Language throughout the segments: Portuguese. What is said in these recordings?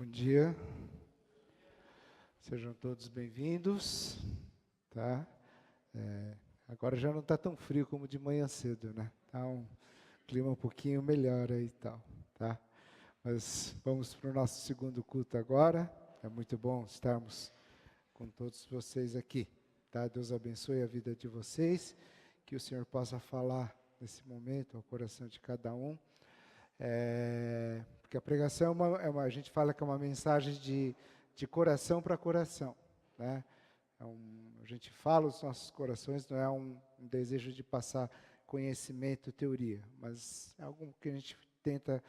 Bom dia, sejam todos bem-vindos, tá? Agora já não está tão frio como de manhã cedo, né? Tá um clima um pouquinho melhor aí e tal, tá? Mas vamos para o nosso segundo culto agora. É muito bom estarmos com todos vocês aqui, tá? Deus abençoe a vida de vocês, que o Senhor possa falar nesse momento ao coração de cada um. Porque a pregação a gente fala que é uma mensagem de coração para coração, né? A gente fala os nossos corações, não é um desejo de passar conhecimento, teoria, mas é algo que a gente tenta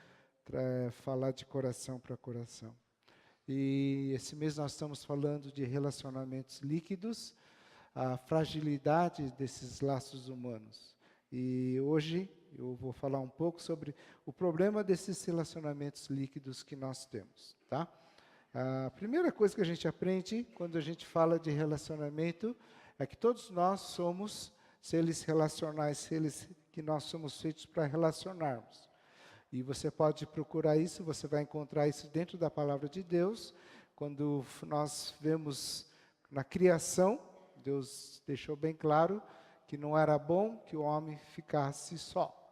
falar de coração para coração. E esse mês nós estamos falando de relacionamentos líquidos, a fragilidade desses laços humanos. E hoje eu vou falar um pouco sobre o problema desses relacionamentos líquidos que nós temos, tá? A primeira coisa que a gente aprende quando a gente fala de relacionamento é que todos nós somos seres relacionais, que nós somos feitos para relacionarmos. E você pode procurar isso, você vai encontrar isso dentro da palavra de Deus. Quando nós vemos na criação, Deus deixou bem claro que não era bom que o homem ficasse só.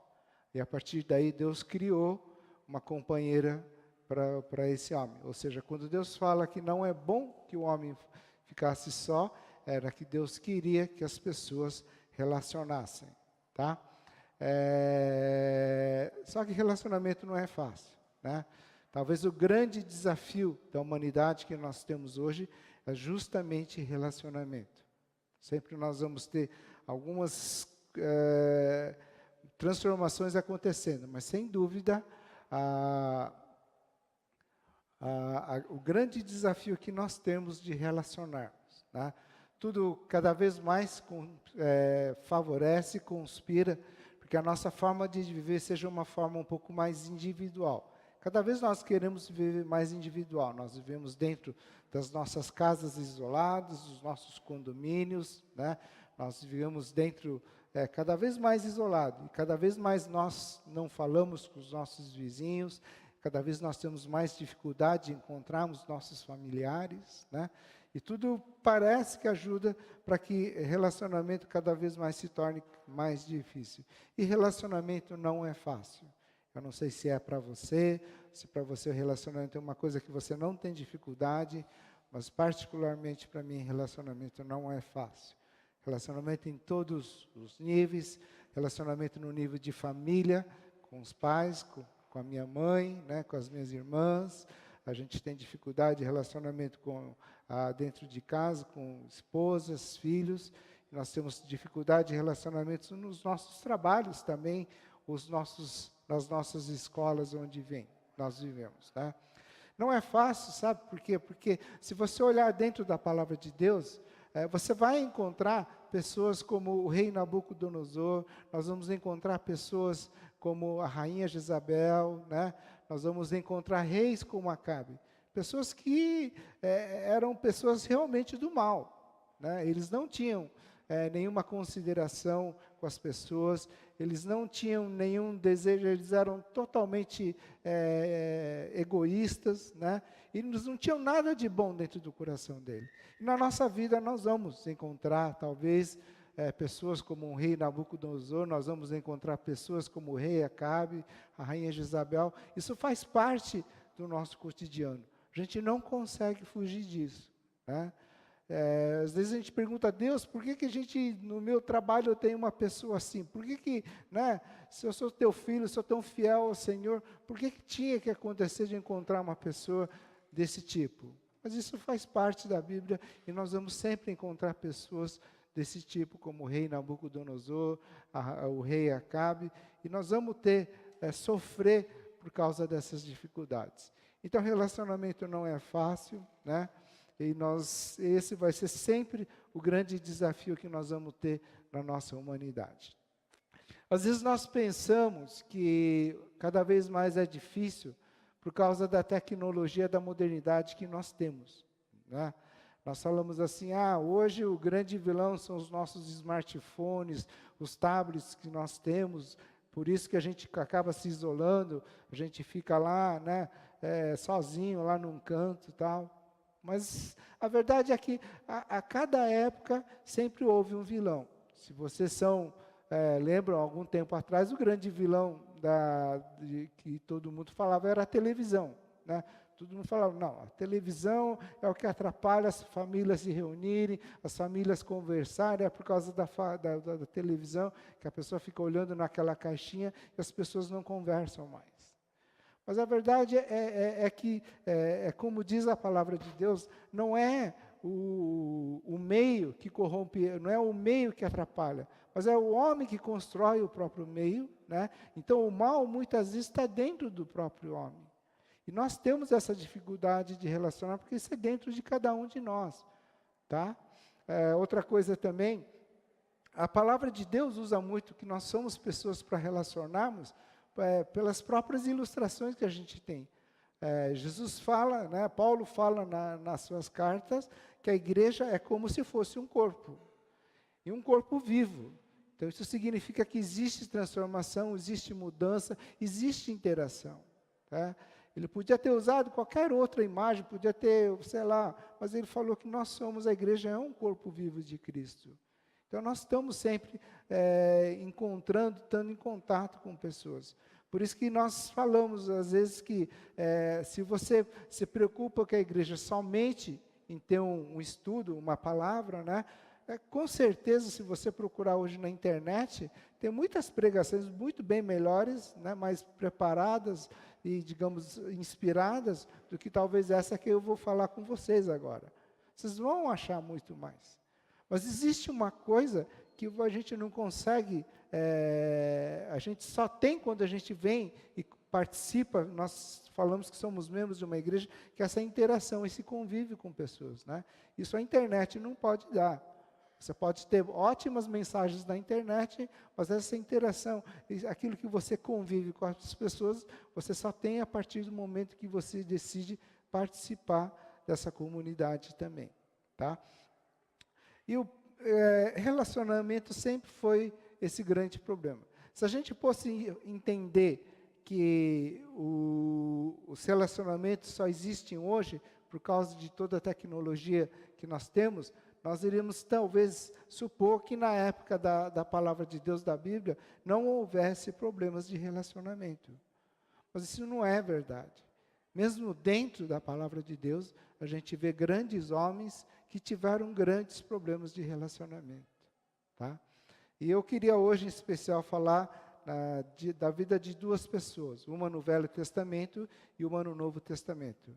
E a partir daí Deus criou uma companheira para esse homem. Ou seja, quando Deus fala que não é bom que o homem ficasse só, era que Deus queria que as pessoas relacionassem, tá? Só que relacionamento não é fácil, né? Talvez o grande desafio da humanidade que nós temos hoje é justamente relacionamento. Sempre nós vamos ter algumas transformações acontecendo, mas sem dúvida o grande desafio que nós temos de relacionarmos, tá? Tudo cada vez mais favorece, conspira, porque a nossa forma de viver seja uma forma um pouco mais individual. Cada vez nós queremos viver mais individual. Nós vivemos dentro das nossas casas isoladas, dos nossos condomínios, né? Nós vivemos dentro, cada vez mais isolado. E cada vez mais nós não falamos com os nossos vizinhos. Cada vez nós temos mais dificuldade de encontrarmos nossos familiares, né? E tudo parece que ajuda para que relacionamento cada vez mais se torne mais difícil. E relacionamento não é fácil. Eu não sei se é para você, se para você o relacionamento é uma coisa que você não tem dificuldade, mas particularmente para mim relacionamento não é fácil. Relacionamento em todos os níveis, relacionamento no nível de família, com os pais, com a minha mãe, né, com as minhas irmãs. A gente tem dificuldade de relacionamento dentro de casa, com esposas, filhos. Nós temos dificuldade de relacionamentos nos nossos trabalhos também, nas nossas escolas onde nós vivemos, tá? Não é fácil, sabe por quê? Porque se você olhar dentro da palavra de Deus, você vai encontrar pessoas como o rei Nabucodonosor, nós vamos encontrar pessoas como a rainha Jezabel, né? Nós vamos encontrar reis como Acabe, pessoas que eram pessoas realmente do mal, né? Eles não tinham nenhuma consideração com as pessoas, eles não tinham nenhum desejo, eles eram totalmente egoístas, né? E eles não tinham nada de bom dentro do coração dele. E na nossa vida nós vamos encontrar, talvez, pessoas como o rei Nabucodonosor, nós vamos encontrar pessoas como o rei Acabe, a rainha Jezabel. Isso faz parte do nosso cotidiano. A gente não consegue fugir disso, né? Às vezes a gente pergunta a Deus, por que a gente, no meu trabalho, eu tenho uma pessoa assim? Por que, né, se eu sou teu filho, sou tão fiel ao Senhor, por que tinha que acontecer de encontrar uma pessoa desse tipo? Mas isso faz parte da Bíblia e nós vamos sempre encontrar pessoas desse tipo, como o rei Nabucodonosor, o rei Acabe, e nós vamos sofrer por causa dessas dificuldades. Então, relacionamento não é fácil, né? E esse vai ser sempre o grande desafio que nós vamos ter na nossa humanidade. Às vezes nós pensamos que cada vez mais é difícil por causa da tecnologia, da modernidade que nós temos, né? Nós falamos assim, hoje o grande vilão são os nossos smartphones, os tablets que nós temos, por isso que a gente acaba se isolando, a gente fica lá, né, sozinho lá num canto e tal. Mas a verdade é que a cada época sempre houve um vilão. Se vocês lembram, algum tempo atrás, o grande vilão que todo mundo falava era a televisão, né? Todo mundo falava, não, a televisão é o que atrapalha as famílias se reunirem, as famílias conversarem, é por causa da televisão, que a pessoa fica olhando naquela caixinha e as pessoas não conversam mais. Mas a verdade é que, como diz a palavra de Deus, não é o meio que corrompe, não é o meio que atrapalha, mas é o homem que constrói o próprio meio, né? Então o mal muitas vezes está dentro do próprio homem. E nós temos essa dificuldade de relacionar, porque isso é dentro de cada um de nós, tá? Outra coisa também, a palavra de Deus usa muito que nós somos pessoas para relacionarmos, pelas próprias ilustrações que a gente tem. Jesus fala, né, Paulo fala nas suas cartas, que a igreja é como se fosse um corpo, e um corpo vivo. Então isso significa que existe transformação, existe mudança, existe interação, tá? Ele podia ter usado qualquer outra imagem, podia ter, sei lá, mas ele falou que nós somos, a igreja é um corpo vivo de Cristo. Então nós estamos sempre estando em contato com pessoas. Por isso que nós falamos, às vezes, que se você se preocupa com a igreja somente em ter um estudo, uma palavra, né? Com certeza, se você procurar hoje na internet, tem muitas pregações muito bem melhores, né, mais preparadas e, digamos, inspiradas do que talvez essa que eu vou falar com vocês agora. Vocês vão achar muito mais. Mas existe uma coisa que a gente não consegue, a gente só tem quando a gente vem e participa, nós falamos que somos membros de uma igreja, que é essa interação, esse convívio com pessoas, né? Isso a internet não pode dar. Você pode ter ótimas mensagens na internet, mas essa interação, aquilo que você convive com as pessoas, você só tem a partir do momento que você decide participar dessa comunidade também, tá? E o relacionamento sempre foi esse grande problema. Se a gente fosse entender que os relacionamentos só existem hoje por causa de toda a tecnologia que nós temos, nós iríamos talvez supor que na época da palavra de Deus, da Bíblia, não houvesse problemas de relacionamento. Mas isso não é verdade. Mesmo dentro da palavra de Deus, a gente vê grandes homens que tiveram grandes problemas de relacionamento, tá? E eu queria hoje, em especial, falar da vida de duas pessoas, uma no Velho Testamento e uma no Novo Testamento.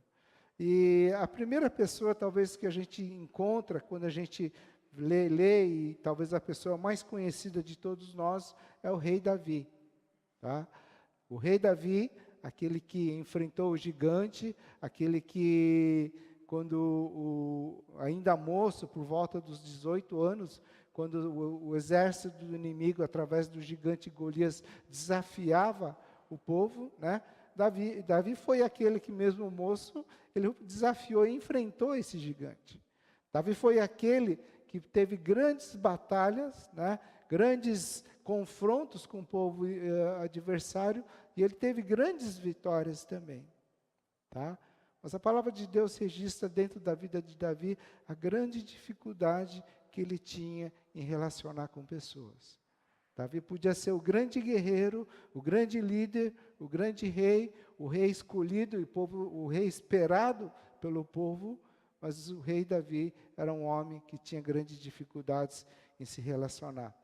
E a primeira pessoa, talvez, que a gente encontra quando a gente lê, e talvez a pessoa mais conhecida de todos nós, é o rei Davi, tá? O rei Davi, aquele que enfrentou o gigante, aquele que, quando ainda moço, por volta dos 18 anos, quando o exército do inimigo, através do gigante Golias, desafiava o povo, né? Davi foi aquele que, mesmo moço, ele desafiou e enfrentou esse gigante. Davi foi aquele que teve grandes batalhas, né, grandes confrontos com o povo adversário, e ele teve grandes vitórias também. Tá? Mas a palavra de Deus registra dentro da vida de Davi a grande dificuldade que ele tinha em relacionar com pessoas. Davi podia ser o grande guerreiro, o grande líder, o grande rei, o rei escolhido, o rei esperado pelo povo, mas o rei Davi era um homem que tinha grandes dificuldades em se relacionar.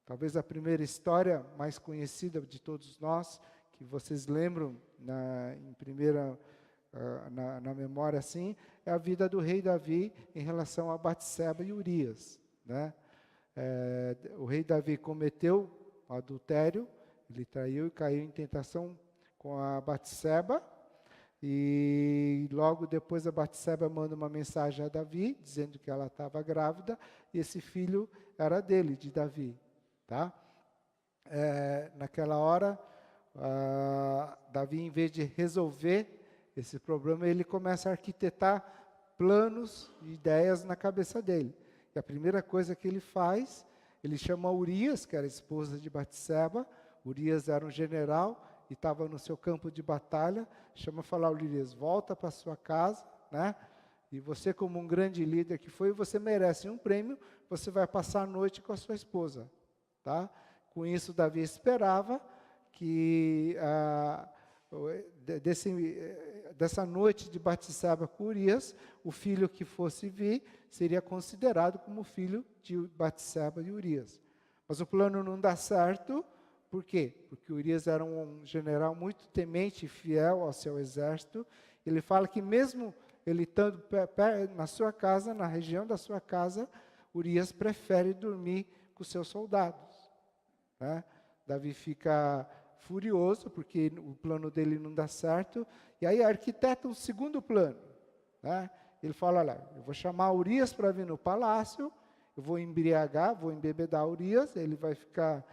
Talvez a primeira história mais conhecida de todos nós, que vocês lembram na memória assim, é a vida do rei Davi em relação a Batseba e Urias, né? O rei Davi cometeu o adultério, ele traiu e caiu em tentação com a Batseba, e logo depois a Batseba manda uma mensagem a Davi, dizendo que ela estava grávida, e esse filho era dele, de Davi. Tá? Naquela hora, Davi, em vez de resolver esse problema, ele começa a arquitetar planos e ideias na cabeça dele. E a primeira coisa que ele faz, ele chama Urias, que era a esposa de Batseba. Urias era um general, e estava no seu campo de batalha, chama falar o Urias, volta para sua casa, né? E você, como um grande líder que foi, você merece um prêmio, você vai passar a noite com a sua esposa, tá? Com isso, Davi esperava que dessa noite de Batseba com Urias, o filho que fosse vir seria considerado como filho de Batseba e Urias. Mas o plano não dá certo, por quê? Porque Urias era um general muito temente e fiel ao seu exército. Ele fala que mesmo ele estando na sua casa, na região da sua casa, Urias prefere dormir com seus soldados, né? Davi fica furioso, porque o plano dele não dá certo, e aí arquiteta um segundo plano, né? Ele fala, olha, eu vou chamar Urias para vir no palácio, eu vou embriagar, vou embebedar Urias, ele vai ficar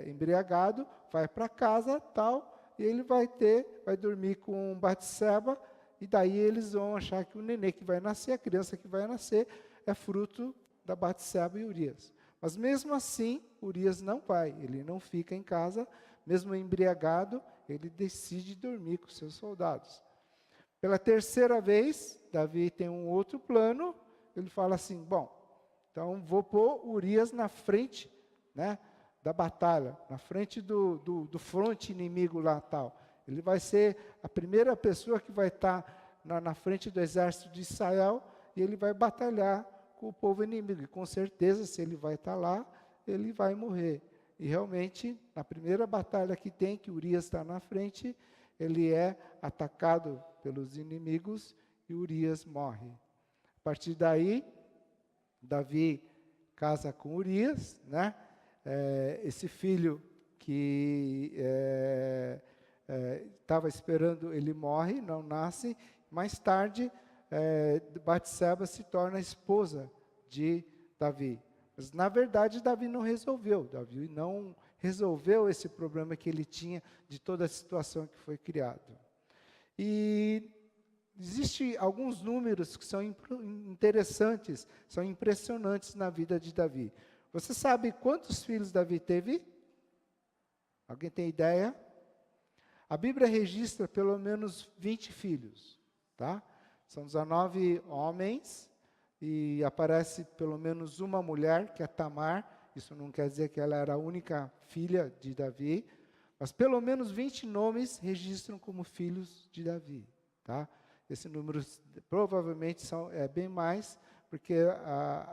embriagado, vai para casa, tal, e ele vai dormir com Batseba, e daí eles vão achar que o nenê que vai nascer, a criança que vai nascer, é fruto da Batseba e Urias. Mas mesmo assim, Urias não vai, ele não fica em casa, mesmo embriagado, ele decide dormir com seus soldados. Pela terceira vez, Davi tem um outro plano, ele fala assim, bom, então vou pôr Urias na frente, né, da batalha, na frente do fronte inimigo lá tal. Ele vai ser a primeira pessoa que vai estar na frente do exército de Israel e ele vai batalhar com o povo inimigo. E com certeza, se ele vai estar lá, ele vai morrer. E realmente, na primeira batalha que tem, que Urias está na frente, ele é atacado pelos inimigos e Urias morre. A partir daí, Davi casa com Urias, né? Esse filho que estava esperando, ele morre, não nasce. Mais tarde, Batseba se torna a esposa de Davi. Mas, na verdade, Davi não resolveu esse problema que ele tinha de toda a situação que foi criada. E existem alguns números que são interessantes, são impressionantes na vida de Davi. Você sabe quantos filhos Davi teve? Alguém tem ideia? A Bíblia registra pelo menos 20 filhos, tá? São 19 homens e aparece pelo menos uma mulher, que é Tamar. Isso não quer dizer que ela era a única filha de Davi, mas pelo menos 20 nomes registram como filhos de Davi, tá? Esse número provavelmente é bem mais, porque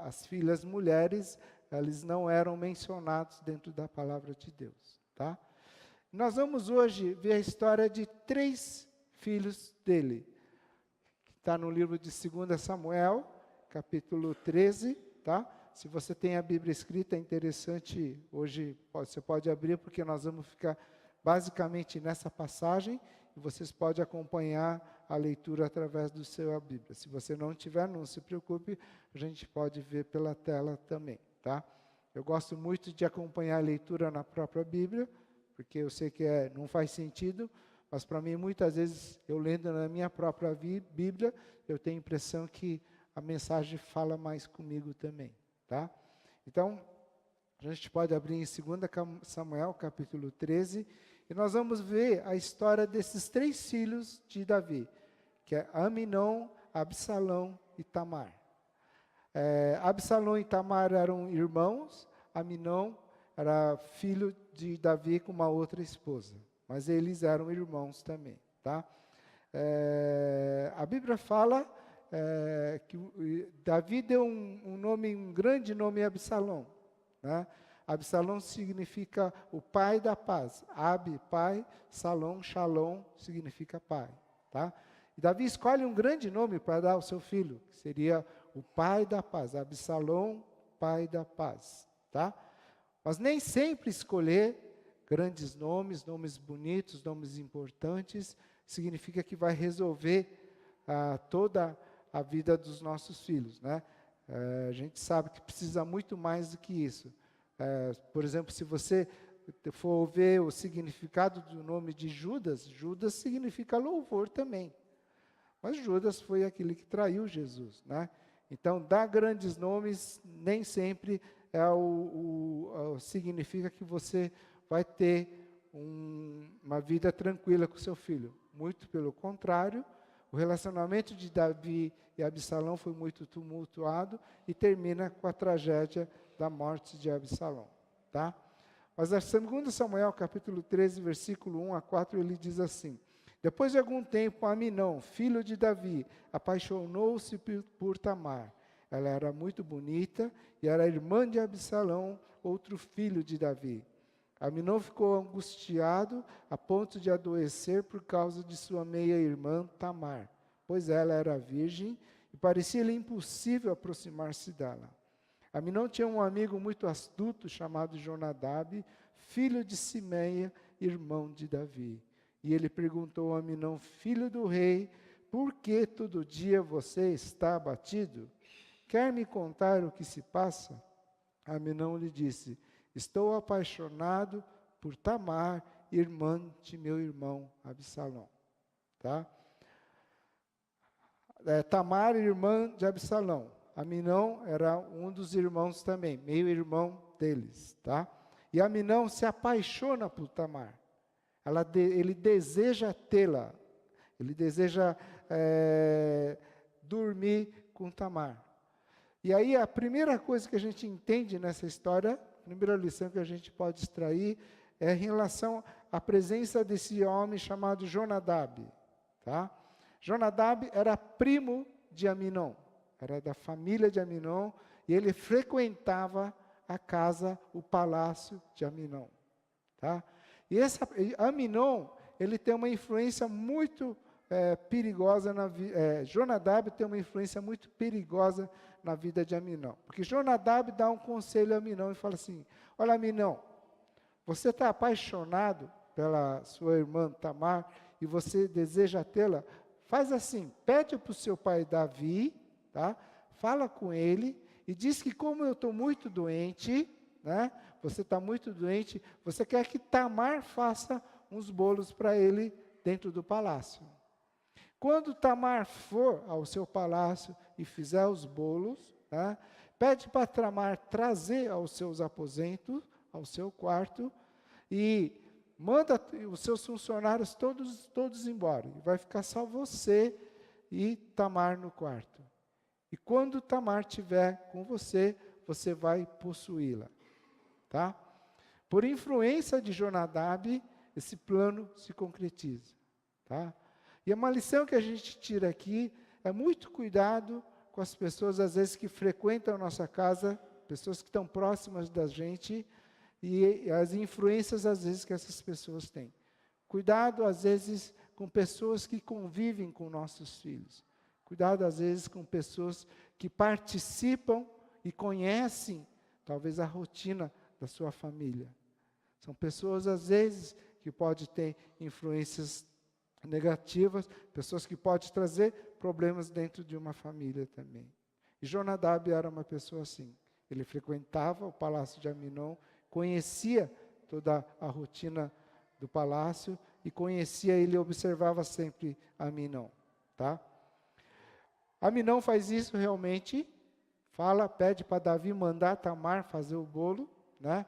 as filhas mulheres, eles não eram mencionados dentro da palavra de Deus, tá? Nós vamos hoje ver a história de 3 filhos dele, que está no livro de 2 Samuel, capítulo 13, tá? Se você tem a Bíblia escrita, é interessante, hoje você pode abrir, porque nós vamos ficar basicamente nessa passagem, e vocês podem acompanhar a leitura através do seu Bíblia. Se você não tiver, não se preocupe, a gente pode ver pela tela também, tá? Eu gosto muito de acompanhar a leitura na própria Bíblia, porque eu sei que não faz sentido, mas para mim, muitas vezes, eu lendo na minha própria Bíblia, eu tenho a impressão que a mensagem fala mais comigo também, tá? Então, a gente pode abrir em 2 Samuel, capítulo 13, e nós vamos ver a história desses 3 filhos de Davi, que é Aminon, Absalão e Tamar. Absalão e Tamar eram irmãos, Aminon era filho de Davi com uma outra esposa, mas eles eram irmãos também, tá? A Bíblia fala que Davi deu um grande nome a Absalão, né? Absalão significa o pai da paz. Ab, pai, Salom, Shalom, significa pai, tá? E Davi escolhe um grande nome para dar ao seu filho, que seria o pai da paz. Absalão, pai da paz, tá? Mas nem sempre escolher grandes nomes, nomes bonitos, nomes importantes, significa que vai resolver toda a vida dos nossos filhos, né? A gente sabe que precisa muito mais do que isso. Por exemplo, se você for ver o significado do nome de Judas, Judas significa louvor também. Mas Judas foi aquele que traiu Jesus, né? Então, dar grandes nomes nem sempre significa que você vai ter uma vida tranquila com seu filho. Muito pelo contrário, o relacionamento de Davi e Absalão foi muito tumultuado e termina com a tragédia da morte de Absalão. Tá? Mas a 2 Samuel, capítulo 13, versículo 1 a 4, ele diz assim: depois de algum tempo, Aminão, filho de Davi, apaixonou-se por Tamar. Ela era muito bonita e era irmã de Absalão, outro filho de Davi. Aminão ficou angustiado a ponto de adoecer por causa de sua meia-irmã Tamar, pois ela era virgem e parecia-lhe impossível aproximar-se dela. Aminão tinha um amigo muito astuto chamado Jonadab, filho de Simeia, irmão de Davi. E ele perguntou a Aminão, filho do rei, por que todo dia você está abatido? Quer me contar o que se passa? Aminão lhe disse, estou apaixonado por Tamar, irmã de meu irmão Absalão. Tá? Tamar, irmã de Absalão. Aminão era um dos irmãos também, meio-irmão deles. Tá? E Aminão se apaixona por Tamar. Ele deseja tê-la. Ele deseja dormir com Tamar. E aí a primeira coisa que a gente entende nessa história, a primeira lição que a gente pode extrair, é em relação à presença desse homem chamado Jonadab. Tá? Jonadab era primo de Aminon, era da família de Aminon, e ele frequentava a casa, o palácio de Aminon. Tá? E Aminon, ele tem uma influência muito perigosa na vida. Jonadab tem uma influência muito perigosa na vida de Aminon. Porque Jonadab dá um conselho a Aminon e fala assim, olha Aminon, você está apaixonado pela sua irmã Tamar e você deseja tê-la, faz assim, pede para o seu pai Davi, tá? Fala com ele e diz que como eu estou muito doente, né? Você está muito doente, você quer que Tamar faça uns bolos para ele dentro do palácio. Quando Tamar for ao seu palácio e fizer os bolos, né, pede para Tamar trazer aos seus aposentos, ao seu quarto, e manda os seus funcionários todos embora. E vai ficar só você e Tamar no quarto. E quando Tamar estiver com você, você vai possuí-la. Tá? Por influência de Jonadab, esse plano se concretiza. Tá? E uma lição que a gente tira aqui é muito cuidado com as pessoas, às vezes, que frequentam a nossa casa, pessoas que estão próximas da gente, e as influências, às vezes, que essas pessoas têm. Cuidado, às vezes, com pessoas que convivem com nossos filhos. Cuidado, às vezes, com pessoas que participam e conhecem, talvez, a rotina da sua família. São pessoas, às vezes, que podem ter influências negativas, pessoas que podem trazer problemas dentro de uma família também. E Jonadab era uma pessoa assim. Ele frequentava o palácio de Aminon, conhecia toda a rotina do palácio e conhecia, ele observava sempre Aminon. Tá? Aminon faz isso realmente, pede para Davi mandar Tamar fazer o bolo, né?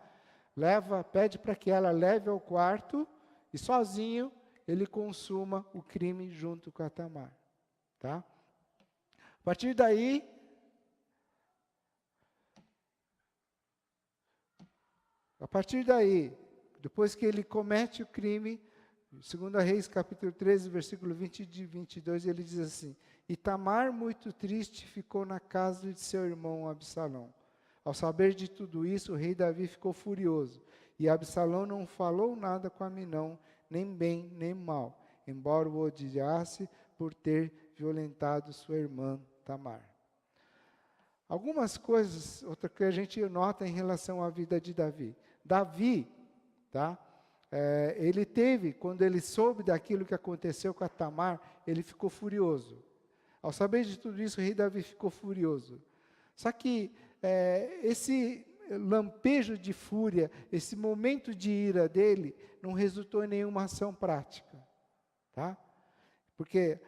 Pede para que ela leve ao quarto e sozinho ele consuma o crime junto com a Tamar. Tá? A partir daí, depois que ele comete o crime, 2 Reis, capítulo 13, versículo 20 e 22, ele diz assim, e Tamar, muito triste, ficou na casa de seu irmão Absalão. Ao saber de tudo isso, o rei Davi ficou furioso, e Absalão não falou nada com Aminão, nem bem, nem mal, embora o odiasse por ter violentado sua irmã Tamar. Algumas coisas, outra que a gente nota em relação à vida de Davi. Davi, tá? Ele teve, quando ele soube daquilo que aconteceu com a Tamar, ele ficou furioso. Ao saber de tudo isso, o rei Davi ficou furioso. Só que esse lampejo de fúria, esse momento de ira dele, não resultou em nenhuma ação prática. Tá? Porque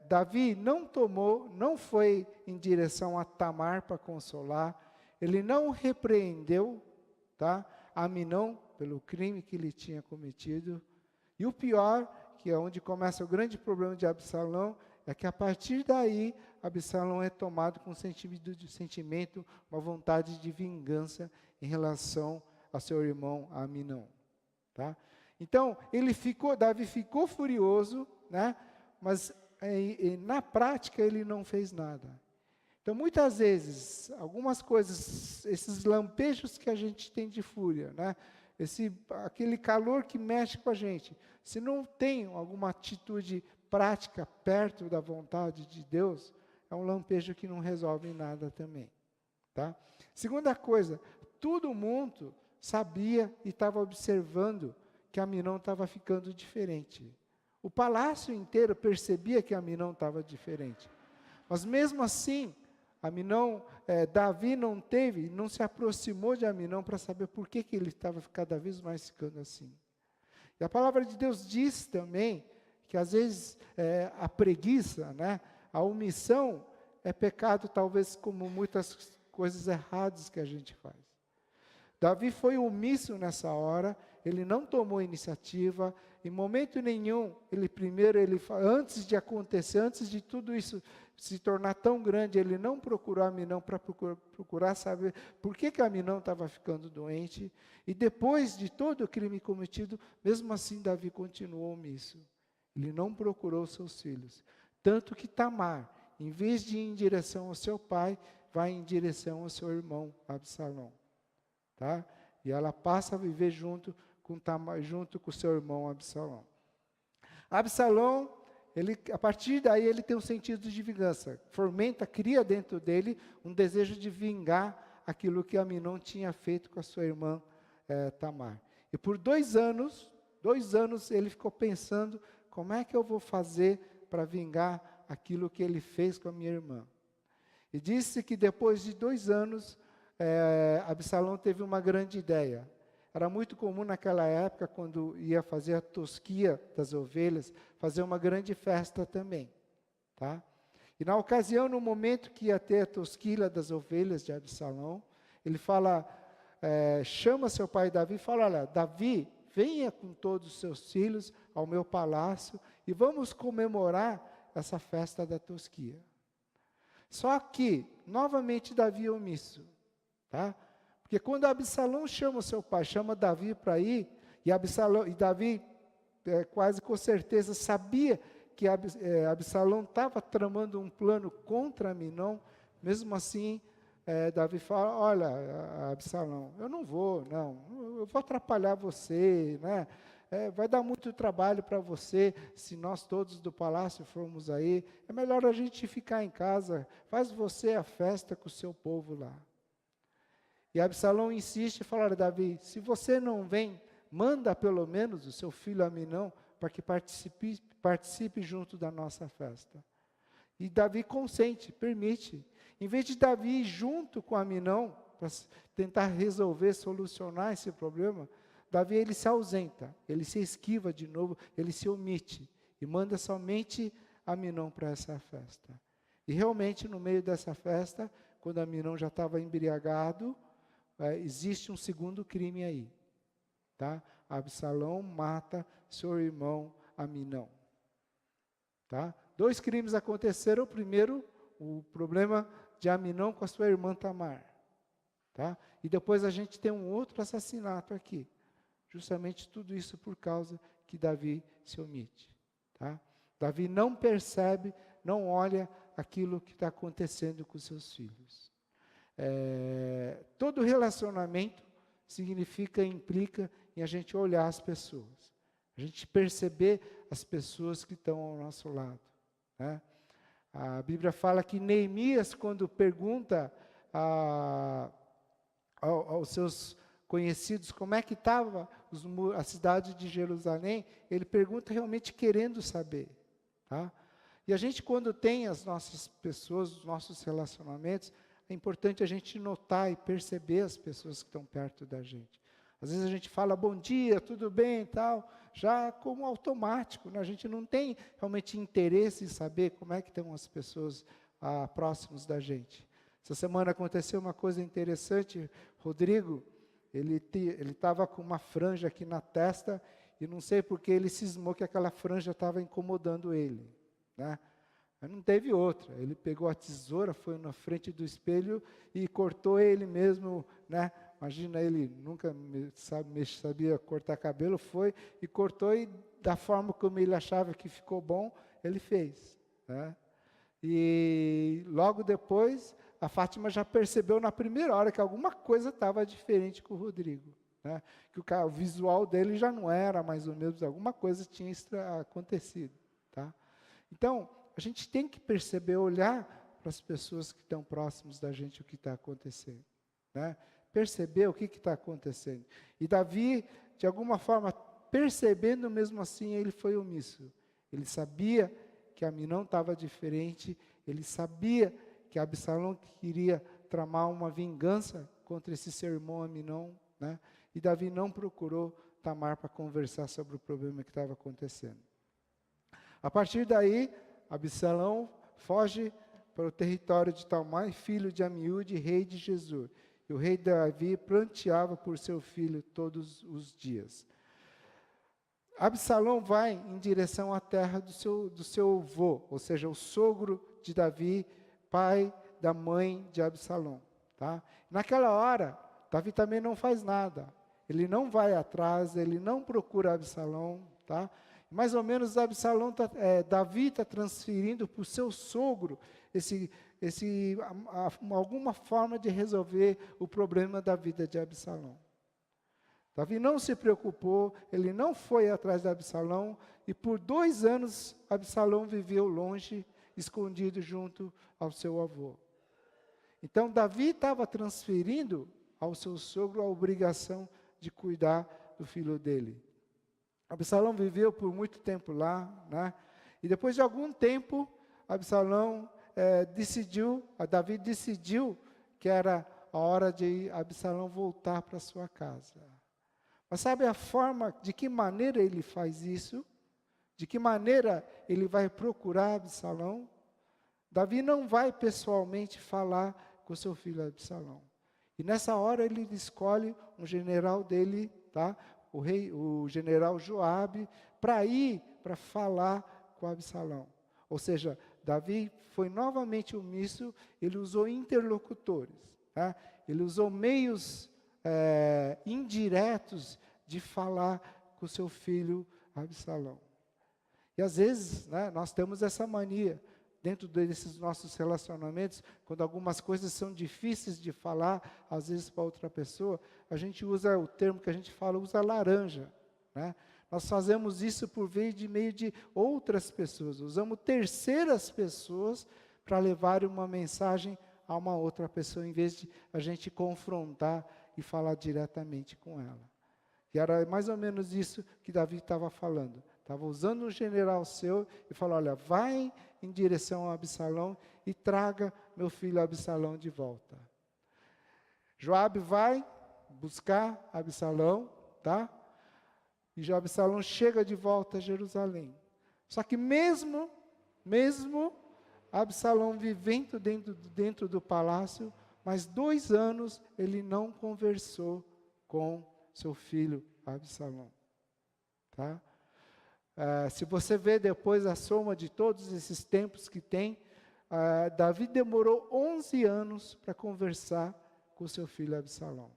Davi não foi em direção a Tamar para consolar, ele não repreendeu, tá? Aminon pelo crime que ele tinha cometido. E o pior, que é onde começa o grande problema de Absalão, é que a partir daí, Absalão é tomado com um sentimento, uma vontade de vingança em relação ao seu irmão Aminão. Tá? Então, Davi ficou furioso, né? Mas na prática ele não fez nada. Então, muitas vezes, algumas coisas, esses lampejos que a gente tem de fúria, né? Aquele calor que mexe com a gente, se não tem alguma atitude prática perto da vontade de Deus, é um lampejo que não resolve nada também. Tá? Segunda coisa, todo mundo sabia e estava observando que Aminão estava ficando diferente. O palácio inteiro percebia que Aminão estava diferente. Mas mesmo assim, Davi não se aproximou de Aminão para saber por que ele estava cada vez mais ficando assim. E a palavra de Deus diz também que às vezes a preguiça, né, a omissão é pecado, talvez como muitas coisas erradas que a gente faz. Davi foi omisso nessa hora, ele não tomou iniciativa, em momento nenhum, antes de acontecer, antes de tudo isso se tornar tão grande, ele não procurou Aminão para procurar saber por que Aminão estava ficando doente, e depois de todo o crime cometido, mesmo assim Davi continuou omisso. Ele não procurou seus filhos, tanto que Tamar, em vez de ir em direção ao seu pai, vai em direção ao seu irmão Absalão. Tá? E ela passa a viver junto com seu irmão Absalão. Absalão, a partir daí ele tem um sentido de vingança. Cria dentro dele um desejo de vingar aquilo que Aminon tinha feito com a sua irmã Tamar. E por 2 anos ele ficou pensando, como é que eu vou fazer para vingar aquilo que ele fez com a minha irmã? E disse que depois de 2 anos, Absalão teve uma grande ideia. Era muito comum naquela época, quando ia fazer a tosquia das ovelhas, fazer uma grande festa também. Tá? E na ocasião, no momento que ia ter a tosquia das ovelhas de Absalão, ele chama seu pai Davi e fala, olha, Davi, venha com todos os seus filhos ao meu palácio e vamos comemorar essa festa da tosquia. Só que, novamente, Davi é omisso. Tá? Porque quando Absalão chama o seu pai, chama Davi para ir, e Davi, quase com certeza, sabia que Absalão estava tramando um plano contra Aminon, mesmo assim, Davi fala, olha, Absalão, eu não vou, eu vou atrapalhar você, né? Vai dar muito trabalho para você, se nós todos do palácio formos aí, é melhor a gente ficar em casa, faz você a festa com o seu povo lá. E Absalão insiste e fala, Davi, se você não vem, manda pelo menos o seu filho Aminão para que participe junto da nossa festa. E Davi consente, permite. Em vez de Davi ir junto com Aminão para tentar resolver, solucionar esse problema, Davi ele se ausenta, ele se esquiva de novo, ele se omite e manda somente Aminão para essa festa. E realmente no meio dessa festa, quando Aminão já estava embriagado, existe um segundo crime aí. Tá? Absalão mata seu irmão Aminão. Tá? 2 crimes aconteceram. O primeiro, o problema de Aminão com a sua irmã Tamar. Tá? E depois a gente tem um outro assassinato aqui. Justamente tudo isso por causa que Davi se omite. Tá? Davi não percebe, não olha aquilo que está acontecendo com seus filhos. Todo relacionamento implica em a gente olhar as pessoas, a gente perceber as pessoas que estão ao nosso lado. Né? A Bíblia fala que Neemias, quando pergunta aos seus conhecidos como é que estava a cidade de Jerusalém, ele pergunta realmente querendo saber. Tá? E a gente, quando tem as nossas pessoas, os nossos relacionamentos, é importante a gente notar e perceber as pessoas que estão perto da gente. Às vezes a gente fala, bom dia, tudo bem e tal, já como automático, né? A gente não tem realmente interesse em saber como é que estão as pessoas próximas da gente. Essa semana aconteceu uma coisa interessante, Rodrigo, ele estava com uma franja aqui na testa, e não sei porque ele cismou que aquela franja estava incomodando ele, né? Mas não teve outra. Ele pegou a tesoura, foi na frente do espelho e cortou ele mesmo, né? Imagina, ele nunca sabia cortar cabelo, foi e cortou, e da forma como ele achava que ficou bom, ele fez, né? E logo depois, a Fátima já percebeu na primeira hora que alguma coisa estava diferente com o Rodrigo, né? Que o visual dele já não era mais ou menos, alguma coisa tinha acontecido, tá? Então, a gente tem que perceber, olhar para as pessoas que estão próximas da gente, o que está acontecendo, né? Perceber o que está acontecendo. E Davi, de alguma forma, percebendo mesmo assim, ele foi omisso. Ele sabia que Aminon estava diferente, ele sabia que Absalão queria tramar uma vingança contra esse seu irmão Aminon, né? E Davi não procurou Tamar para conversar sobre o problema que estava acontecendo. A partir daí, Absalão foge para o território de Talmai, filho de Amiúde, rei de Gesur. E o rei Davi planteava por seu filho todos os dias. Absalão vai em direção à terra do seu avô, ou seja, o sogro de Davi, pai da mãe de Absalão. Tá? Naquela hora, Davi também não faz nada. Ele não vai atrás, ele não procura Absalão. Tá? Mais ou menos Davi está transferindo para o seu sogro alguma forma de resolver o problema da vida de Absalão. Davi não se preocupou, ele não foi atrás de Absalão, e por 2 anos Absalão viveu longe, escondido junto ao seu avô. Então Davi estava transferindo ao seu sogro a obrigação de cuidar do filho dele. Absalão viveu por muito tempo lá, né? E depois de algum tempo, Davi decidiu que era a hora de Absalão voltar para sua casa. Mas sabe de que maneira ele faz isso? De que maneira ele vai procurar Absalão? Davi não vai pessoalmente falar com seu filho Absalão. E nessa hora ele escolhe um general dele, tá? O general Joabe, para falar com Absalão. Ou seja, Davi foi novamente omisso, ele usou interlocutores, tá? Ele usou meios indiretos de falar com seu filho Absalão. E às vezes, né, nós temos essa mania, dentro desses nossos relacionamentos, quando algumas coisas são difíceis de falar, às vezes para outra pessoa, a gente usa o termo que a gente fala, usa laranja, né? Nós fazemos isso por meio de outras pessoas, usamos terceiras pessoas para levar uma mensagem a uma outra pessoa, em vez de a gente confrontar e falar diretamente com ela. E era mais ou menos isso que Davi estava falando. Estava usando um general seu e falou, olha, vai em direção a Absalão e traga meu filho Absalão de volta. Joabe vai buscar Absalão, tá? E Absalão chega de volta a Jerusalém. Só que mesmo Absalão vivendo dentro do palácio, mas 2 anos ele não conversou com seu filho Absalão. Tá? Se você vê depois a soma de todos esses tempos que tem, Davi demorou 11 anos para conversar com seu filho Absalão.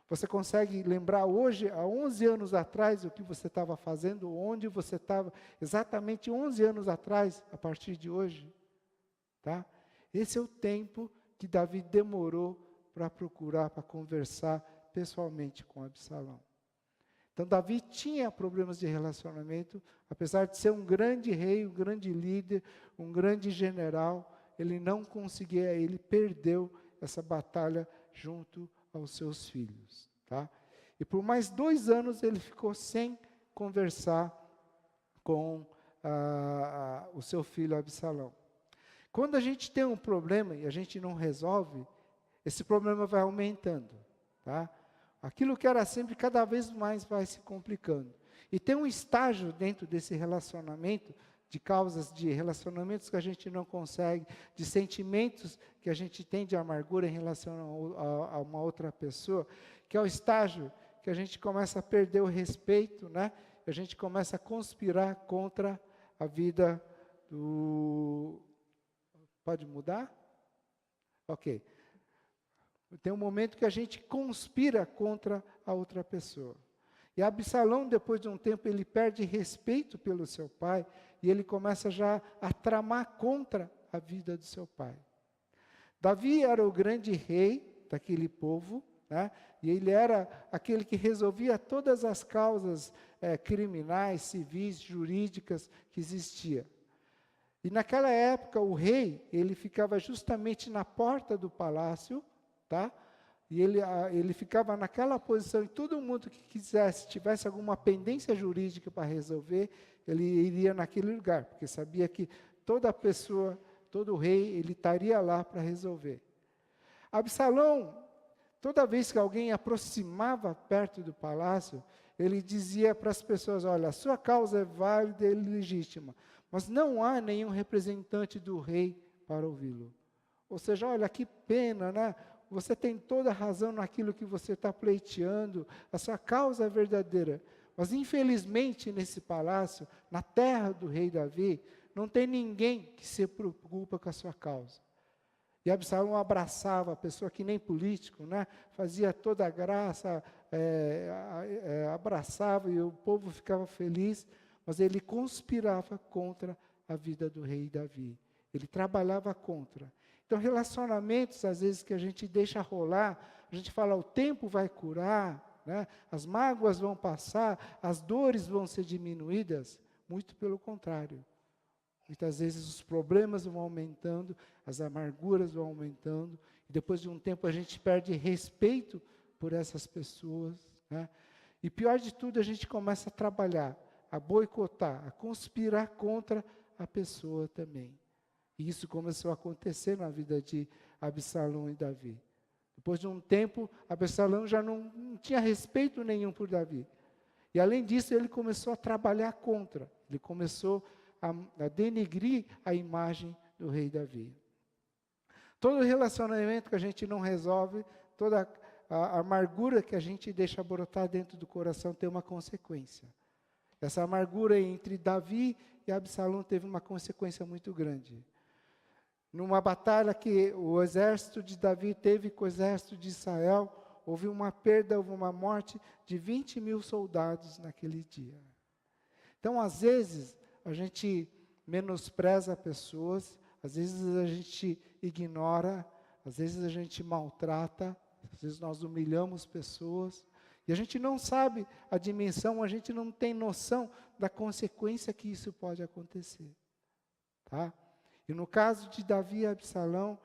Você consegue lembrar hoje, há 11 anos atrás, o que você estava fazendo, onde você estava, exatamente 11 anos atrás, a partir de hoje? Tá? Esse é o tempo que Davi demorou para procurar, para conversar pessoalmente com Absalão. Então, Davi tinha problemas de relacionamento, apesar de ser um grande rei, um grande líder, um grande general, ele não conseguia, ele perdeu essa batalha junto aos seus filhos. Tá? E por mais 2 anos ele ficou sem conversar com o seu filho Absalão. Quando a gente tem um problema e a gente não resolve, esse problema vai aumentando. Tá? Aquilo que era sempre, cada vez mais vai se complicando. E tem um estágio dentro desse relacionamento, de causas de relacionamentos que a gente não consegue, de sentimentos que a gente tem de amargura em relação a uma outra pessoa, que é o estágio que a gente começa a perder o respeito, né? A gente começa a conspirar contra a vida do... Pode mudar? Ok. Tem um momento que a gente conspira contra a outra pessoa. E Absalão, depois de um tempo, ele perde respeito pelo seu pai e ele começa já a tramar contra a vida do seu pai. Davi era o grande rei daquele povo, né? E ele era aquele que resolvia todas as causas criminais, civis, jurídicas que existiam. E naquela época, o rei, ele ficava justamente na porta do palácio, tá? E ele ficava naquela posição, e todo mundo que quisesse, tivesse alguma pendência jurídica para resolver, ele iria naquele lugar, porque sabia que toda pessoa, todo rei, ele estaria lá para resolver. Absalão, toda vez que alguém aproximava perto do palácio, ele dizia para as pessoas, olha, a sua causa é válida e legítima, mas não há nenhum representante do rei para ouvi-lo. Ou seja, olha, que pena, né? Você tem toda a razão naquilo que você está pleiteando, a sua causa é verdadeira. Mas, infelizmente, nesse palácio, na terra do rei Davi, não tem ninguém que se preocupa com a sua causa. E Absalão abraçava a pessoa que nem político, né? Fazia toda a graça, abraçava e o povo ficava feliz, mas ele conspirava contra a vida do rei Davi. Ele trabalhava contra. Então, relacionamentos, às vezes, que a gente deixa rolar, a gente fala, o tempo vai curar, né? As mágoas vão passar, as dores vão ser diminuídas. Muito pelo contrário. Muitas vezes os problemas vão aumentando, as amarguras vão aumentando, e depois de um tempo a gente perde respeito por essas pessoas, né? E pior de tudo, a gente começa a trabalhar, a boicotar, a conspirar contra a pessoa também. E isso começou a acontecer na vida de Absalão e Davi. Depois de um tempo, Absalão já não tinha respeito nenhum por Davi. E além disso, ele começou a trabalhar contra, ele começou a denegrir a imagem do rei Davi. Todo relacionamento que a gente não resolve, toda a amargura que a gente deixa brotar dentro do coração tem uma consequência. Essa amargura entre Davi e Absalão teve uma consequência muito grande. Numa batalha que o exército de Davi teve com o exército de Israel, houve uma perda, houve uma morte de 20.000 soldados naquele dia. Então, às vezes, a gente menospreza pessoas, às vezes a gente ignora, às vezes a gente maltrata, às vezes nós humilhamos pessoas, e a gente não sabe a dimensão, a gente não tem noção da consequência que isso pode acontecer. Tá? E no caso de Davi e Absalão,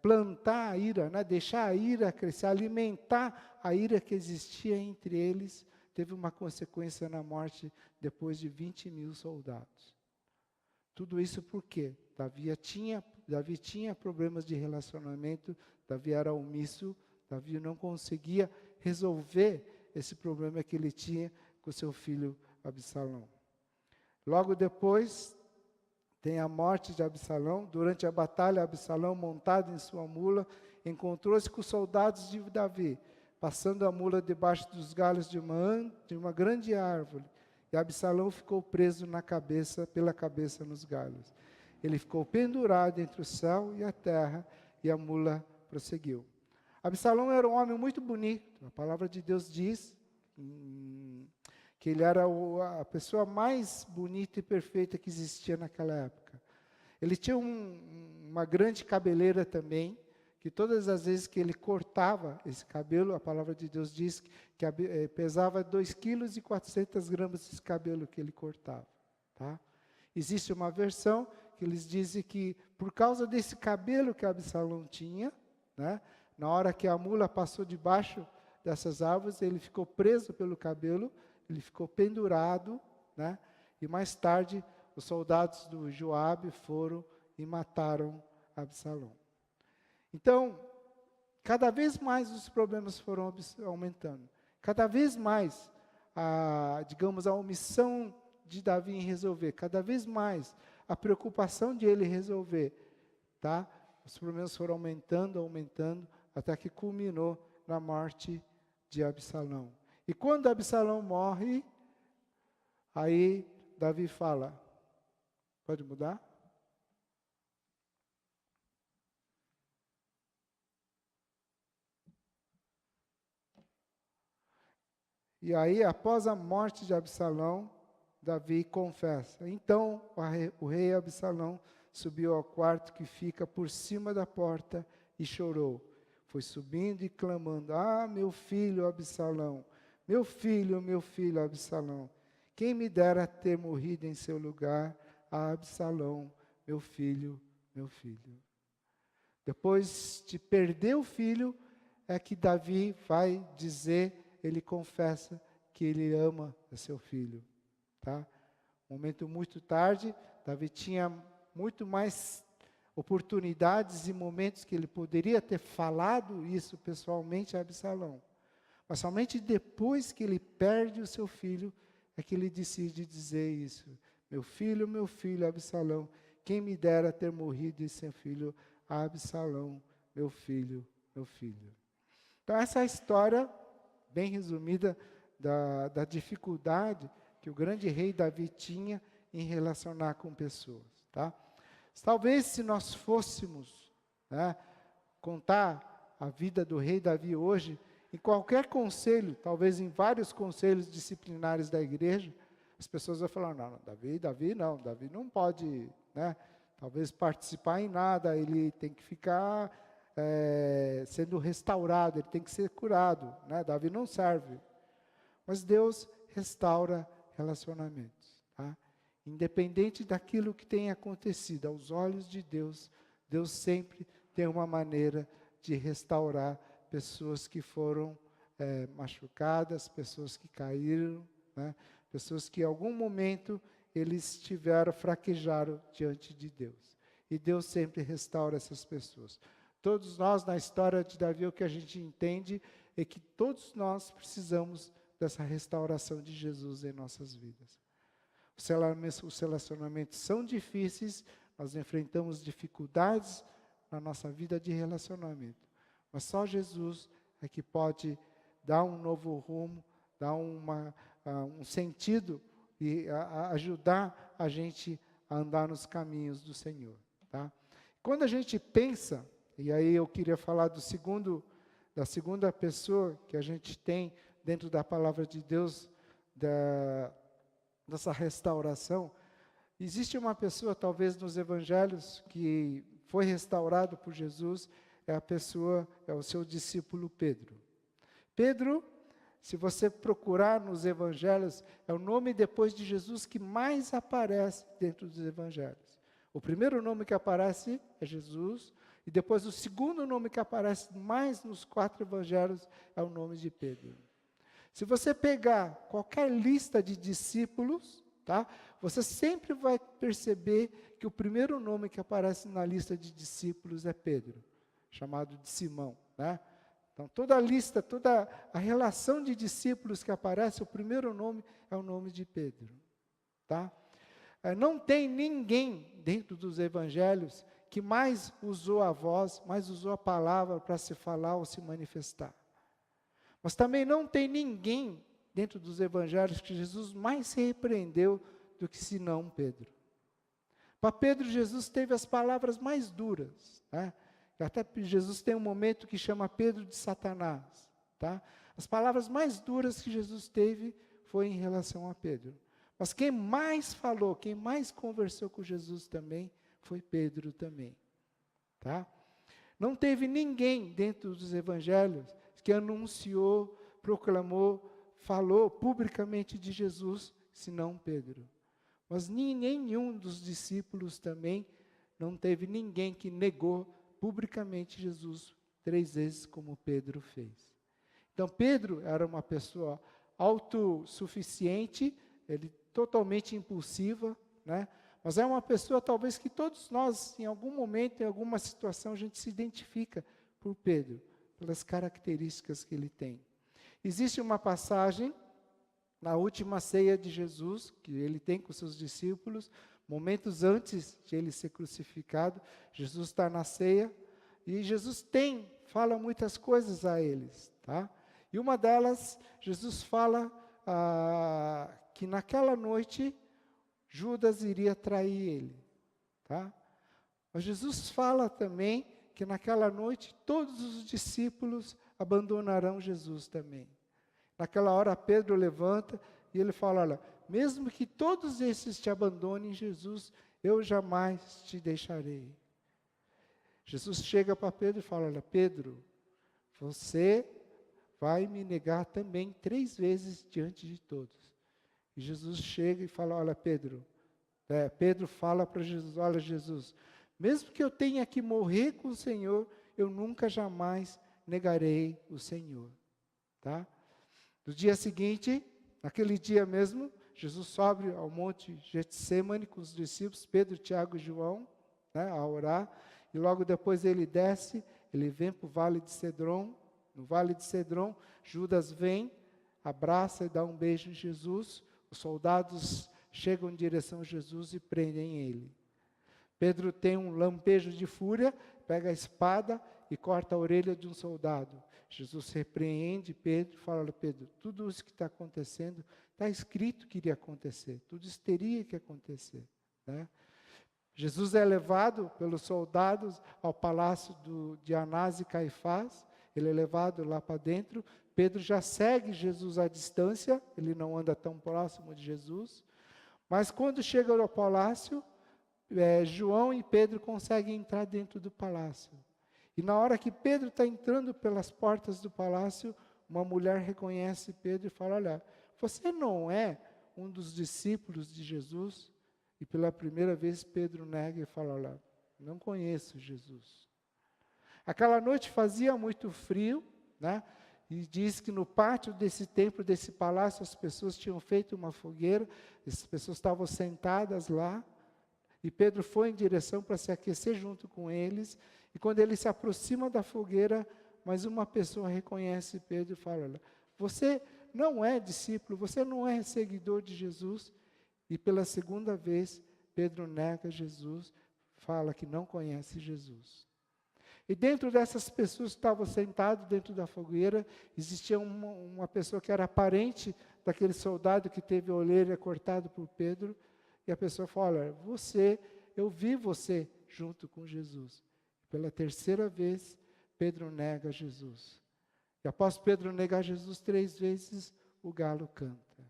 plantar a ira, né, deixar a ira crescer, alimentar a ira que existia entre eles, teve uma consequência na morte depois de 20.000 soldados. Tudo isso porque Davi tinha problemas de relacionamento, Davi era omisso, Davi não conseguia resolver esse problema que ele tinha com seu filho Absalão. Logo depois, tem a morte de Absalão. Durante a batalha, Absalão, montado em sua mula, encontrou-se com os soldados de Davi, passando a mula debaixo dos galhos de uma grande árvore. E Absalão ficou preso pela cabeça nos galhos. Ele ficou pendurado entre o céu e a terra, e a mula prosseguiu. Absalão era um homem muito bonito. A palavra de Deus diz que ele era a pessoa mais bonita e perfeita que existia naquela época. Ele tinha uma grande cabeleira também, que todas as vezes que ele cortava esse cabelo, a palavra de Deus diz que pesava 2,4 kg esse cabelo que ele cortava. Tá? Existe uma versão que eles dizem que, por causa desse cabelo que Absalão tinha, né, na hora que a mula passou debaixo dessas árvores, ele ficou preso pelo cabelo, ele ficou pendurado, né? E mais tarde os soldados do Joabe foram e mataram Absalão. Então, cada vez mais os problemas foram aumentando. Cada vez mais, a omissão de Davi em resolver. Cada vez mais, a preocupação de ele resolver. Tá? Os problemas foram aumentando, até que culminou na morte de Absalão. E quando Absalão morre, aí Davi fala, pode mudar? E aí, após a morte de Absalão, Davi confessa. Então, o rei Absalão subiu ao quarto que fica por cima da porta e chorou. Foi subindo e clamando, meu filho Absalão, meu filho Absalão. Quem me dera ter morrido em seu lugar, Absalão, meu filho, meu filho. Depois de perder o filho, é que Davi vai dizer, ele confessa que ele ama o seu filho. Tá? Momento muito tarde, Davi tinha muito mais oportunidades e momentos que ele poderia ter falado isso pessoalmente a Absalão. Mas somente depois que ele perde o seu filho, é que ele decide dizer isso. Meu filho, Absalão, quem me dera ter morrido em seu filho, Absalão, meu filho, meu filho. Então essa é a história, bem resumida, da dificuldade que o grande rei Davi tinha em relacionar com pessoas. Tá? Talvez se nós fôssemos contar a vida do rei Davi hoje, em qualquer conselho, talvez em vários conselhos disciplinares da igreja, as pessoas vão falar, não, Davi não pode, talvez participar em nada, ele tem que ficar sendo restaurado, ele tem que ser curado, Davi não serve. Mas Deus restaura relacionamentos. Tá? Independente daquilo que tenha acontecido, aos olhos de Deus, Deus sempre tem uma maneira de restaurar pessoas que foram machucadas, pessoas que caíram, pessoas que em algum momento eles fraquejaram diante de Deus. E Deus sempre restaura essas pessoas. Todos nós, na história de Davi, o que a gente entende é que todos nós precisamos dessa restauração de Jesus em nossas vidas. Os relacionamentos são difíceis, nós enfrentamos dificuldades na nossa vida de relacionamento. Mas só Jesus é que pode dar um novo rumo, dar um sentido e ajudar a gente a andar nos caminhos do Senhor. Tá? Quando a gente pensa, e aí eu queria falar da segunda pessoa que a gente tem dentro da palavra de Deus, dessa restauração, existe uma pessoa, talvez nos evangelhos, que foi restaurado por Jesus, é o seu discípulo Pedro. Pedro, se você procurar nos evangelhos, é o nome depois de Jesus que mais aparece dentro dos evangelhos. O primeiro nome que aparece é Jesus, e depois o segundo nome que aparece mais nos 4 evangelhos é o nome de Pedro. Se você pegar qualquer lista de discípulos, tá? Você sempre vai perceber que o primeiro nome que aparece na lista de discípulos é Pedro, chamado de Simão. Então, toda a lista, toda a relação de discípulos que aparece, o primeiro nome é o nome de Pedro. Tá? Não tem ninguém dentro dos evangelhos que mais usou a voz, mais usou a palavra para se falar ou se manifestar. Mas também não tem ninguém dentro dos evangelhos que Jesus mais se repreendeu do que senão Pedro. Para Pedro, Jesus teve as palavras mais duras. Até Jesus tem um momento que chama Pedro de Satanás. Tá? As palavras mais duras que Jesus teve foi em relação a Pedro. Mas quem mais falou, quem mais conversou com Jesus também, foi Pedro também. Tá? Não teve ninguém dentro dos evangelhos que anunciou, proclamou, falou publicamente de Jesus, senão Pedro. Mas nenhum dos discípulos também, não teve ninguém que negou publicamente Jesus 3 vezes, como Pedro fez. Então, Pedro era uma pessoa autossuficiente, ele totalmente impulsiva, mas é uma pessoa, talvez, que todos nós, em algum momento, em alguma situação, a gente se identifica por Pedro, pelas características que ele tem. Existe uma passagem na última ceia de Jesus, que ele tem com seus discípulos, momentos antes de ele ser crucificado. Jesus está na ceia, e Jesus tem fala muitas coisas a eles, tá? E uma delas, Jesus fala que naquela noite Judas iria trair ele, tá? Mas Jesus fala também que naquela noite todos os discípulos abandonarão Jesus também. Naquela hora Pedro levanta e ele fala, olha, mesmo que todos esses te abandonem, Jesus, eu jamais te deixarei. Jesus chega para Pedro e fala, olha, Pedro, você vai me negar também 3 vezes diante de todos. E Jesus chega e fala, olha, Pedro fala para Jesus, olha, Jesus, mesmo que eu tenha que morrer com o Senhor, eu nunca jamais negarei o Senhor. Tá? No dia seguinte, naquele dia mesmo, Jesus sobe ao monte Getsêmani com os discípulos, Pedro, Tiago e João, né, a orar, e logo depois ele desce, ele vem para o Vale de Cedron. No Vale de Cedron, Judas vem, abraça e dá um beijo em Jesus, os soldados chegam em direção a Jesus e prendem ele. Pedro tem um lampejo de fúria, pega a espada e corta a orelha de um soldado. Jesus repreende Pedro e fala, olha, Pedro, tudo isso que está acontecendo, está escrito que iria acontecer, tudo isso teria que acontecer. Né? Jesus é levado pelos soldados ao palácio de Anás e Caifás, ele é levado lá para dentro, Pedro já segue Jesus à distância, ele não anda tão próximo de Jesus, mas quando chega ao palácio, João e Pedro conseguem entrar dentro do palácio. E na hora que Pedro está entrando pelas portas do palácio, uma mulher reconhece Pedro e fala, olha, você não é um dos discípulos de Jesus? E pela primeira vez Pedro nega e fala, olha, não conheço Jesus. Aquela noite fazia muito frio, né? E diz que no pátio desse templo, desse palácio, as pessoas tinham feito uma fogueira, as pessoas estavam sentadas lá, e Pedro foi em direção para se aquecer junto com eles, e quando ele se aproxima da fogueira, mais uma pessoa reconhece Pedro e fala, olha, você não é discípulo, você não é seguidor de Jesus, e pela segunda vez, Pedro nega Jesus, fala que não conhece Jesus. E dentro dessas pessoas que estavam sentadas dentro da fogueira, existia uma pessoa que era parente daquele soldado que teve a orelha cortada por Pedro, e a pessoa fala, olha, eu vi você junto com Jesus. Pela terceira vez, Pedro nega Jesus. E após Pedro negar Jesus 3 vezes, o galo canta.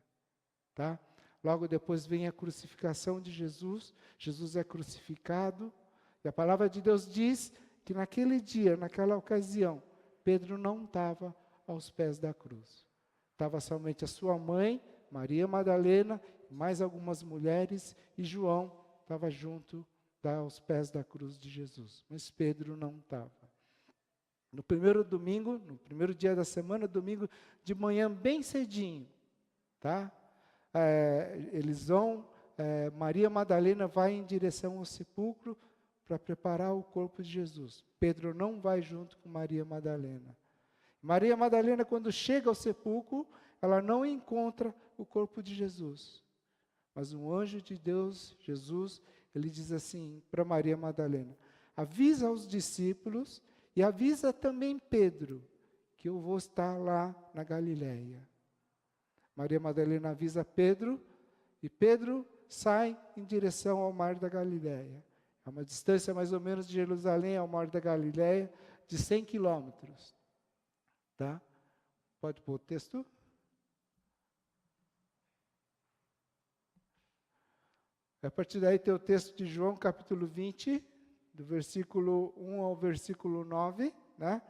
Tá? Logo depois vem a crucificação de Jesus, Jesus é crucificado, e a palavra de Deus diz que naquele dia, naquela ocasião, Pedro não estava aos pés da cruz. Estava somente a sua mãe, Maria Madalena, mais algumas mulheres, e João estava junto aos pés da cruz de Jesus. Mas Pedro não estava. No primeiro domingo, no primeiro dia da semana, domingo de manhã, bem cedinho, tá? Eles vão, Maria Madalena vai em direção ao sepulcro para preparar o corpo de Jesus. Pedro não vai junto com Maria Madalena. Maria Madalena, quando chega ao sepulcro, ela não encontra o corpo de Jesus. Mas um anjo de Deus, Jesus, ele diz assim para Maria Madalena, avisa aos discípulos e avisa também Pedro, que eu vou estar lá na Galileia. Maria Madalena avisa Pedro, e Pedro sai em direção ao mar da Galileia. É uma distância mais ou menos de Jerusalém ao mar da Galileia, de 100 quilômetros. Tá? Pode pôr o texto? A partir daí tem o texto de João, capítulo 20, do versículo 1 ao versículo 9. Né?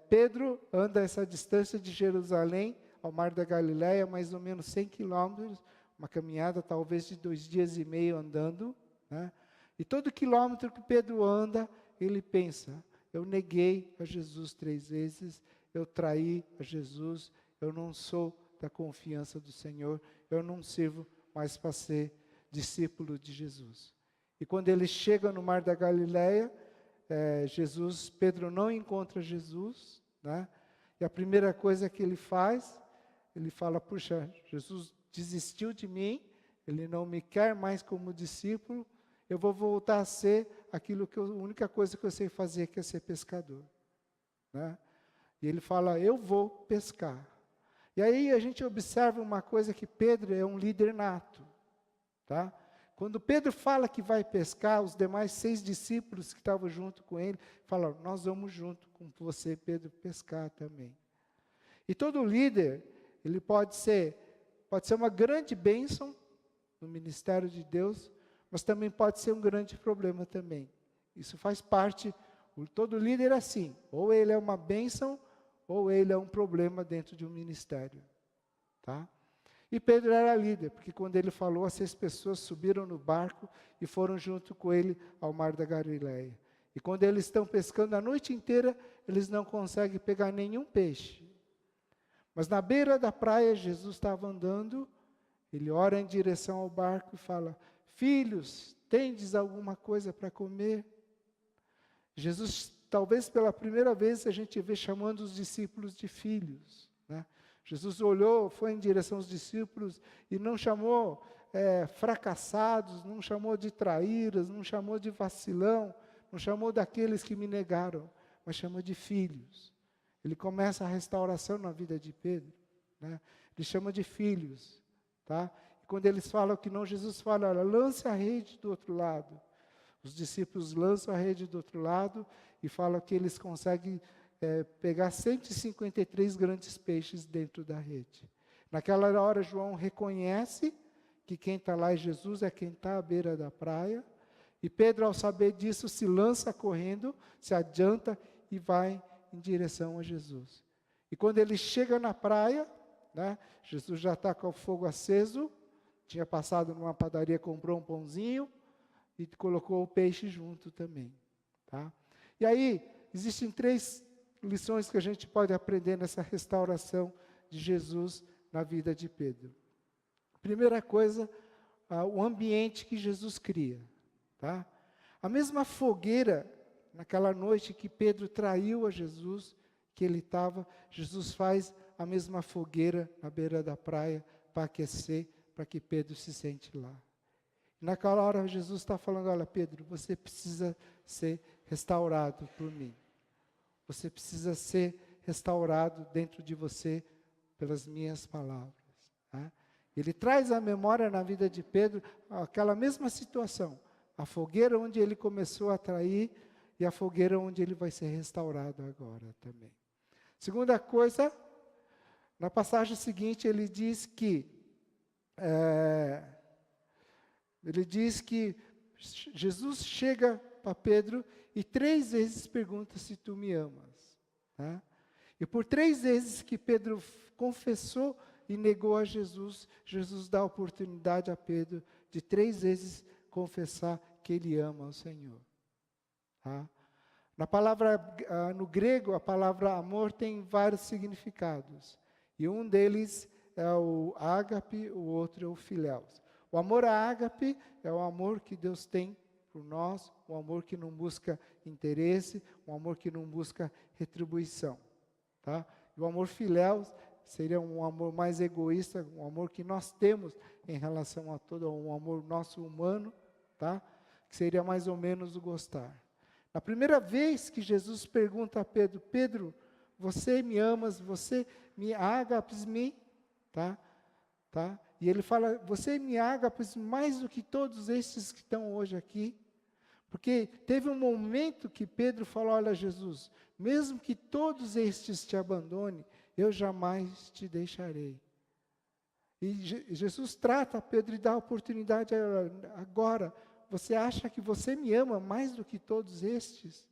Pedro anda essa distância de Jerusalém ao mar da Galileia, mais ou menos 100 quilômetros, uma caminhada talvez de 2 dias e meio andando. Né? E todo quilômetro que Pedro anda, ele pensa, eu neguei a Jesus 3 vezes, eu traí a Jesus, eu não sou da confiança do Senhor, eu não sirvo mais para ser discípulo de Jesus. E quando ele chega no mar da Galileia, Pedro não encontra Jesus, né? E a primeira coisa que ele faz, ele fala, puxa, Jesus desistiu de mim, ele não me quer mais como discípulo, eu vou voltar a ser aquilo que a única coisa que eu sei fazer, que é ser pescador. Né? E ele fala, eu vou pescar. E aí a gente observa uma coisa, que Pedro é um líder nato. Tá? Quando Pedro fala que vai pescar, os demais 6 discípulos que estavam junto com ele, falam, nós vamos junto com você, Pedro, pescar também. E todo líder, ele pode ser uma grande bênção no ministério de Deus, mas também pode ser um grande problema também. Isso faz parte, todo líder é assim, ou ele é uma bênção, ou ele é um problema dentro de um ministério. Tá? E Pedro era líder, porque quando ele falou, as 6 pessoas subiram no barco e foram junto com ele ao mar da Galileia. E quando eles estão pescando a noite inteira, eles não conseguem pegar nenhum peixe. Mas na beira da praia, Jesus estava andando, ele ora em direção ao barco e fala, filhos, tendes alguma coisa para comer? Jesus, talvez pela primeira vez, a gente vê chamando os discípulos de filhos, né? Jesus olhou, foi em direção aos discípulos e não chamou fracassados, não chamou de traíras, não chamou de vacilão, não chamou daqueles que me negaram, mas chamou de filhos. Ele começa a restauração na vida de Pedro, né? Ele chama de filhos. Tá? E quando eles falam que não, Jesus fala, olha, lance a rede do outro lado. Os discípulos lançam a rede do outro lado e falam que eles conseguem pegar 153 grandes peixes dentro da rede. Naquela hora, João reconhece que quem está lá é Jesus, é quem está à beira da praia. E Pedro, ao saber disso, se lança correndo, se adianta e vai em direção a Jesus. E quando ele chega na praia, né, Jesus já está com o fogo aceso, tinha passado numa padaria, comprou um pãozinho e colocou o peixe junto também. Tá? E aí, existem 3 lições que a gente pode aprender nessa restauração de Jesus na vida de Pedro. Primeira coisa, o ambiente que Jesus cria. Tá? A mesma fogueira, naquela noite que Pedro traiu a Jesus, que ele estava, Jesus faz a mesma fogueira na beira da praia para aquecer, para que Pedro se sente lá. Naquela hora Jesus está falando, olha Pedro, você precisa ser restaurado por mim. Você precisa ser restaurado dentro de você pelas minhas palavras. Tá? Ele traz à memória na vida de Pedro aquela mesma situação. A fogueira onde ele começou a trair e a fogueira onde ele vai ser restaurado agora também. Segunda coisa, na passagem seguinte ele diz que Jesus chega para Pedro e 3 vezes pergunta se tu me amas. Tá? E por 3 vezes que Pedro confessou e negou a Jesus, Jesus dá a oportunidade a Pedro de 3 vezes confessar que ele ama o Senhor. Tá? Na palavra, no grego, a palavra amor tem vários significados. E um deles é o ágape, o outro é o filéus. O amor ágape é o amor que Deus tem por nós, um amor que não busca interesse, um amor que não busca retribuição. Tá? E o amor filéus seria um amor mais egoísta, um amor que nós temos em relação a todo, um amor nosso humano, tá? Que seria mais ou menos o gostar. Na primeira vez que Jesus pergunta a Pedro, Pedro, você me amas, você me agapes-me, tá? E ele fala, você me agapes mais do que todos estes que estão hoje aqui. Porque teve um momento que Pedro falou, olha Jesus, mesmo que todos estes te abandonem, eu jamais te deixarei. E Jesus trata Pedro e dá a oportunidade agora. Você acha que você me ama mais do que todos estes?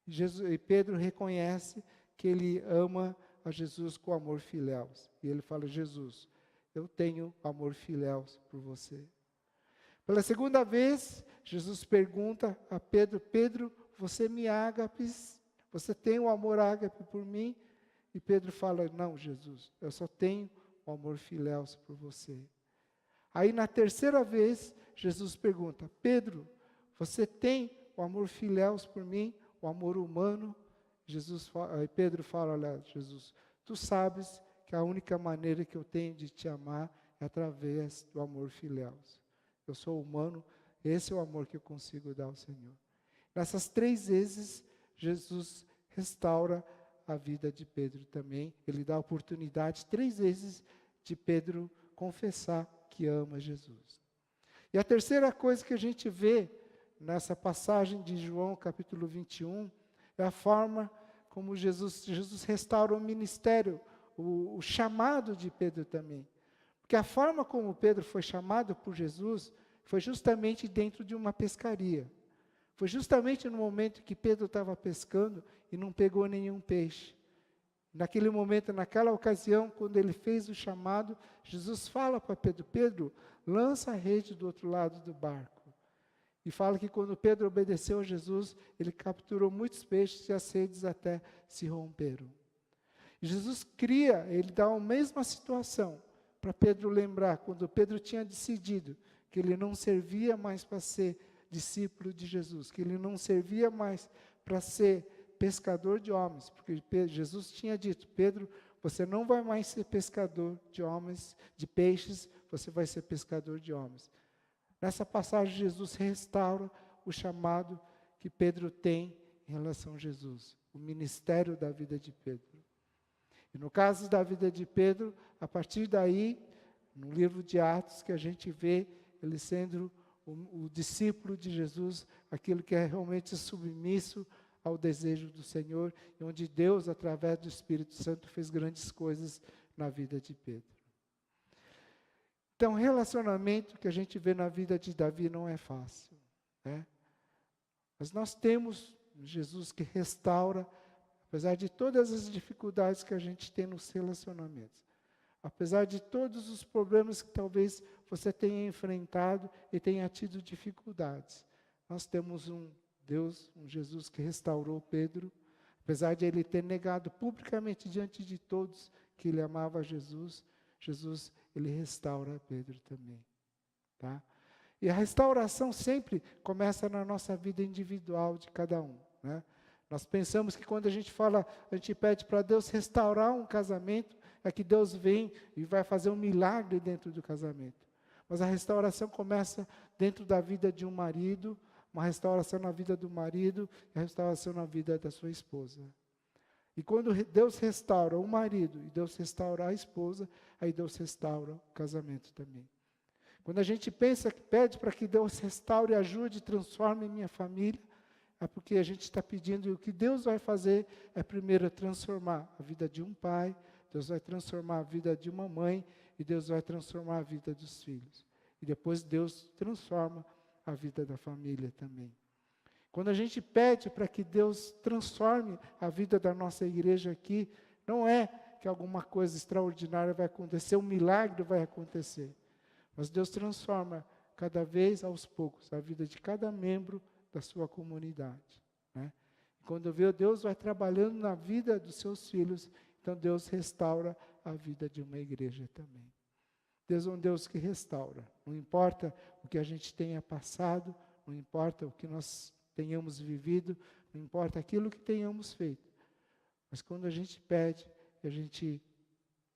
E Pedro reconhece que ele ama a Jesus com amor filial. E ele fala, Jesus, eu tenho amor filial por você. Pela segunda vez, Jesus pergunta a Pedro, Pedro, você me ágapes? Você tem o amor ágape por mim? E Pedro fala, não, Jesus, eu só tenho o amor filial por você. Aí na terceira vez, Jesus pergunta, Pedro, você tem o amor filial por mim, o amor humano? Pedro fala, olha, Jesus, tu sabes que a única maneira que eu tenho de te amar é através do amor filial. Eu sou humano, Esse é o amor que eu consigo dar ao Senhor. Nessas 3 vezes, Jesus restaura a vida de Pedro também. Ele dá a oportunidade 3 vezes de Pedro confessar que ama Jesus. E a terceira coisa que a gente vê nessa passagem de João capítulo 21 é a forma como Jesus restaura o ministério, o chamado de Pedro também. Porque a forma como Pedro foi chamado por Jesus foi justamente dentro de uma pescaria. Foi justamente no momento que Pedro estava pescando e não pegou nenhum peixe. Naquele momento, naquela ocasião, quando ele fez o chamado, Jesus fala para Pedro: Pedro, lança a rede do outro lado do barco. E fala que quando Pedro obedeceu a Jesus, ele capturou muitos peixes e as redes até se romperam. E Jesus ele dá a mesma situação para Pedro lembrar, quando Pedro tinha decidido que ele não servia mais para ser discípulo de Jesus, que ele não servia mais para ser pescador de homens, porque Jesus tinha dito: Pedro, você não vai mais ser pescador de homens, de peixes, você vai ser pescador de homens. Nessa passagem, Jesus restaura o chamado que Pedro tem em relação a Jesus, o ministério da vida de Pedro. E no caso da vida de Pedro, a partir daí, no livro de Atos, que a gente vê ele sendo o discípulo de Jesus, aquele que é realmente submisso ao desejo do Senhor, e onde Deus, através do Espírito Santo, fez grandes coisas na vida de Pedro. Então, o relacionamento que a gente vê na vida de Davi não é fácil, né? Mas nós temos Jesus que restaura, apesar de todas as dificuldades que a gente tem nos relacionamentos, apesar de todos os problemas que talvez você tenha enfrentado e tenha tido dificuldades, nós temos um Deus, um Jesus que restaurou Pedro, apesar de ele ter negado publicamente diante de todos que ele amava Jesus, ele restaura Pedro também, tá? E a restauração sempre começa na nossa vida individual de cada um, né? Nós pensamos que quando a gente pede para Deus restaurar um casamento, é que Deus vem e vai fazer um milagre dentro do casamento. Mas a restauração começa dentro da vida de um marido, uma restauração na vida do marido e a restauração na vida da sua esposa. E quando Deus restaura o marido e Deus restaura a esposa, aí Deus restaura o casamento também. Quando a gente pede para que Deus restaure, ajude, transforme minha família, é porque a gente está pedindo, e o que Deus vai fazer é primeiro transformar a vida de um pai, Deus vai transformar a vida de uma mãe, e Deus vai transformar a vida dos filhos. E depois Deus transforma a vida da família também. Quando a gente pede para que Deus transforme a vida da nossa igreja aqui, não é que alguma coisa extraordinária vai acontecer, um milagre vai acontecer. Mas Deus transforma cada vez aos poucos a vida de cada membro da sua comunidade, né? E quando Deus vai trabalhando na vida dos seus filhos, então Deus restaura a vida de uma igreja também. Deus é um Deus que restaura. Não importa o que a gente tenha passado, não importa o que nós tenhamos vivido, não importa aquilo que tenhamos feito. Mas quando a gente pede, a gente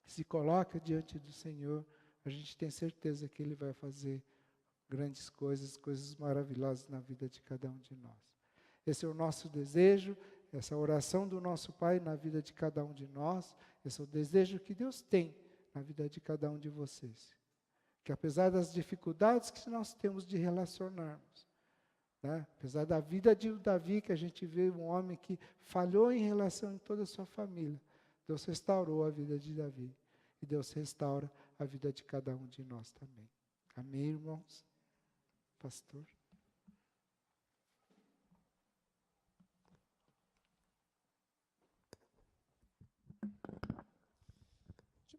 se coloca diante do Senhor, a gente tem certeza que Ele vai fazer grandes coisas, coisas maravilhosas na vida de cada um de nós. Esse é o nosso desejo, essa oração do nosso Pai na vida de cada um de nós, esse é o desejo que Deus tem na vida de cada um de vocês. Que apesar das dificuldades que nós temos de relacionarmos, né? Apesar da vida de Davi, que a gente vê um homem que falhou em relação a toda a sua família, Deus restaurou a vida de Davi. E Deus restaura a vida de cada um de nós também. Amém, irmãos? Pastor?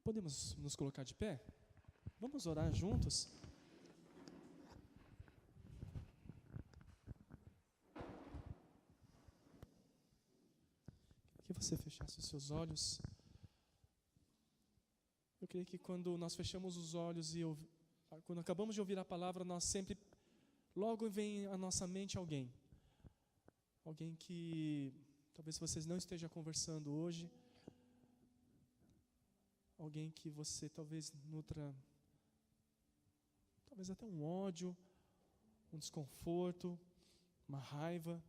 Podemos nos colocar de pé? Vamos orar juntos? Que você fechasse os seus olhos. Eu creio que quando nós fechamos os olhos e quando acabamos de ouvir a palavra, nós sempre, logo vem à nossa mente alguém. Alguém que talvez vocês não estejam conversando hoje. Alguém que você talvez nutra, talvez até um ódio, um desconforto, uma raiva.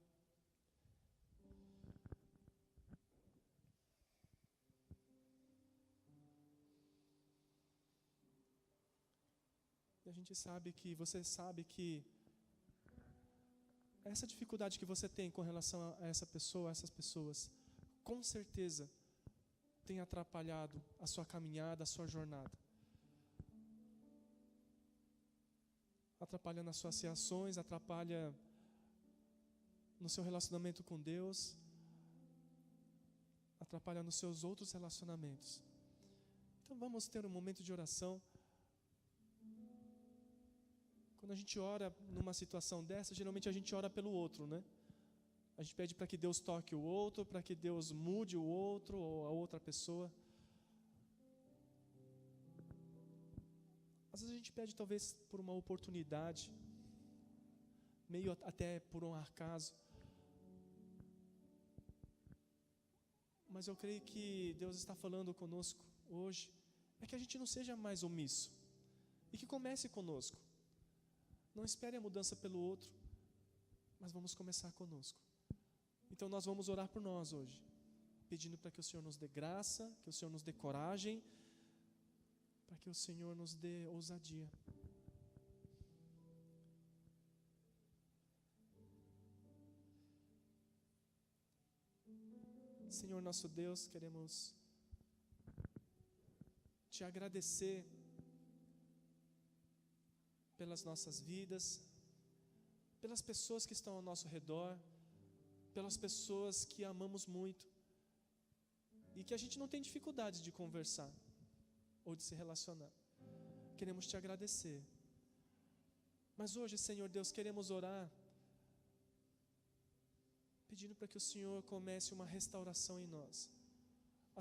E a gente sabe que, você sabe que essa dificuldade que você tem com relação a essa pessoa, a essas pessoas, com certeza tem atrapalhado a sua caminhada, a sua jornada. Atrapalha nas suas reações, atrapalha no seu relacionamento com Deus, atrapalha nos seus outros relacionamentos. Então vamos ter um momento de oração. Quando a gente ora numa situação dessa, geralmente a gente ora pelo outro, né? A gente pede para que Deus toque o outro, para que Deus mude o outro ou a outra pessoa. Às vezes a gente pede talvez por uma oportunidade, meio até por um acaso. Mas eu creio que Deus está falando conosco hoje, é que a gente não seja mais omisso, e que comece conosco. Não espere a mudança pelo outro, mas vamos começar conosco. Então nós vamos orar por nós hoje, pedindo para que o Senhor nos dê graça, que o Senhor nos dê coragem, para que o Senhor nos dê ousadia. Senhor nosso Deus, queremos te agradecer pelas nossas vidas, pelas pessoas que estão ao nosso redor, pelas pessoas que amamos muito e que a gente não tem dificuldade de conversar ou de se relacionar. Queremos te agradecer. Mas hoje, Senhor Deus, queremos orar pedindo para que o Senhor comece uma restauração em nós.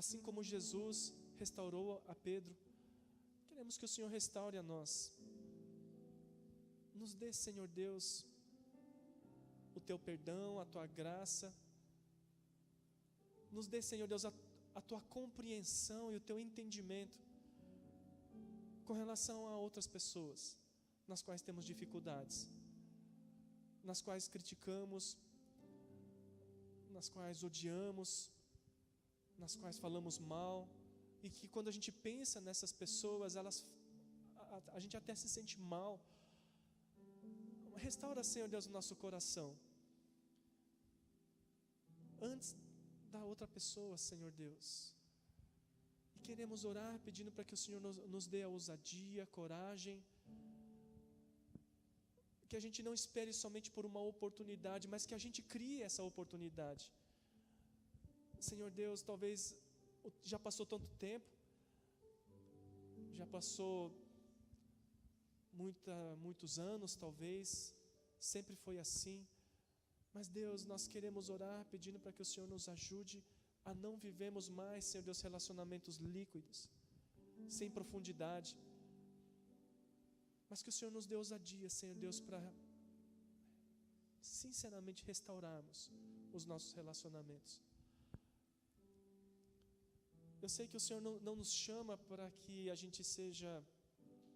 Assim como Jesus restaurou a Pedro, queremos que o Senhor restaure a nós. Nos dê, Senhor Deus, o teu perdão, a tua graça. Nos dê, Senhor Deus, a tua compreensão e o teu entendimento com relação a outras pessoas nas quais temos dificuldades, nas quais criticamos, nas quais odiamos, nas quais falamos mal, e que quando a gente pensa nessas pessoas, a gente até se sente mal. Restaura, Senhor Deus, o nosso coração antes da outra pessoa, Senhor Deus. E queremos orar pedindo para que o Senhor nos dê a ousadia, a coragem, que a gente não espere somente por uma oportunidade, mas que a gente crie essa oportunidade. Senhor Deus, talvez já passou tanto tempo, já passou muitos anos, talvez, sempre foi assim, mas Deus, nós queremos orar pedindo para que o Senhor nos ajude a não vivermos mais, Senhor Deus, relacionamentos líquidos, sem profundidade, mas que o Senhor nos dê ousadia, Senhor Deus, para sinceramente restaurarmos os nossos relacionamentos. Eu sei que o Senhor não nos chama para que a gente seja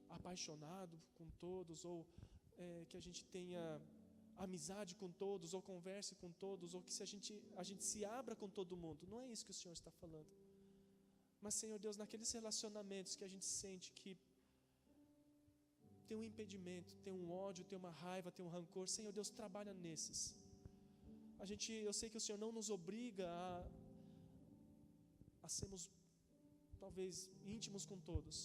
apaixonado com todos, ou que a gente tenha amizade com todos, ou converse com todos, ou que a gente se abra com todo mundo. Não é isso que o Senhor está falando. Mas, Senhor Deus, naqueles relacionamentos que a gente sente que tem um impedimento, tem um ódio, tem uma raiva, tem um rancor, Senhor Deus, trabalha nesses. Eu sei que o Senhor não nos obriga a sermos talvez íntimos com todos,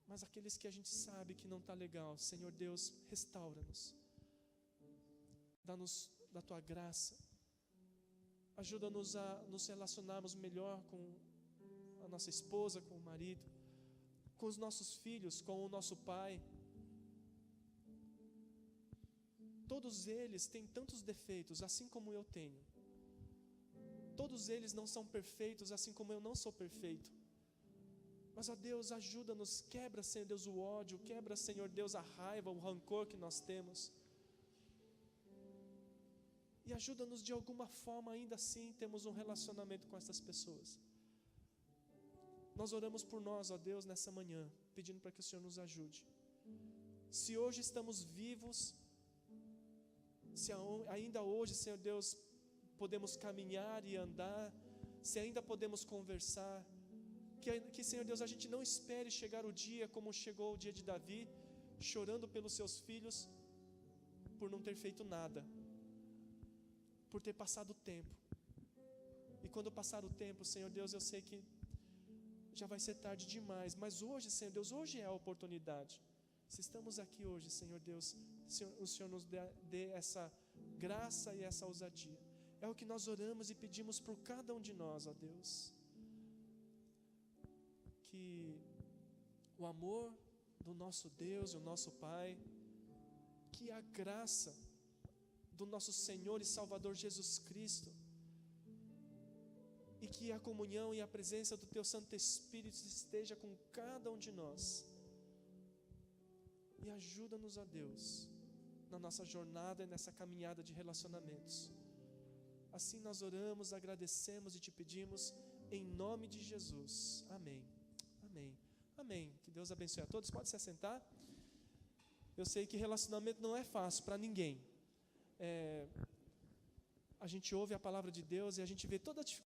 mas aqueles que a gente sabe que não está legal, Senhor Deus, restaura-nos, dá-nos da tua graça, ajuda-nos a nos relacionarmos melhor com a nossa esposa, com o marido, com os nossos filhos, com o nosso pai. Todos eles têm tantos defeitos, assim como eu tenho. Todos eles não são perfeitos, assim como eu não sou perfeito. Mas, ó Deus, ajuda-nos, quebra, Senhor Deus, o ódio, quebra, Senhor Deus, a raiva, o rancor que nós temos. E ajuda-nos de alguma forma, ainda assim, temos um relacionamento com essas pessoas. Nós oramos por nós, ó Deus, nessa manhã, pedindo para que o Senhor nos ajude. Se hoje estamos vivos, se ainda hoje, Senhor Deus, podemos caminhar e andar, se ainda podemos conversar, que Senhor Deus, a gente não espere chegar o dia como chegou o dia de Davi, chorando pelos seus filhos, por não ter feito nada, por ter passado o tempo. E quando passar o tempo, Senhor Deus, eu sei que já vai ser tarde demais, mas hoje, Senhor Deus, hoje é a oportunidade. Se estamos aqui hoje, Senhor Deus, o Senhor nos dê essa graça e essa ousadia. É o que nós oramos e pedimos por cada um de nós, ó Deus. Que o amor do nosso Deus, o nosso Pai, que a graça do nosso Senhor e Salvador Jesus Cristo, e que a comunhão e a presença do Teu Santo Espírito esteja com cada um de nós. E ajuda-nos, ó Deus, na nossa jornada e nessa caminhada de relacionamentos. Assim nós oramos, agradecemos e te pedimos, em nome de Jesus. Amém. Amém. Amém. Que Deus abençoe a todos. Pode se assentar. Eu sei que relacionamento não é fácil para ninguém. A gente ouve a palavra de Deus e a gente vê toda a dificuldade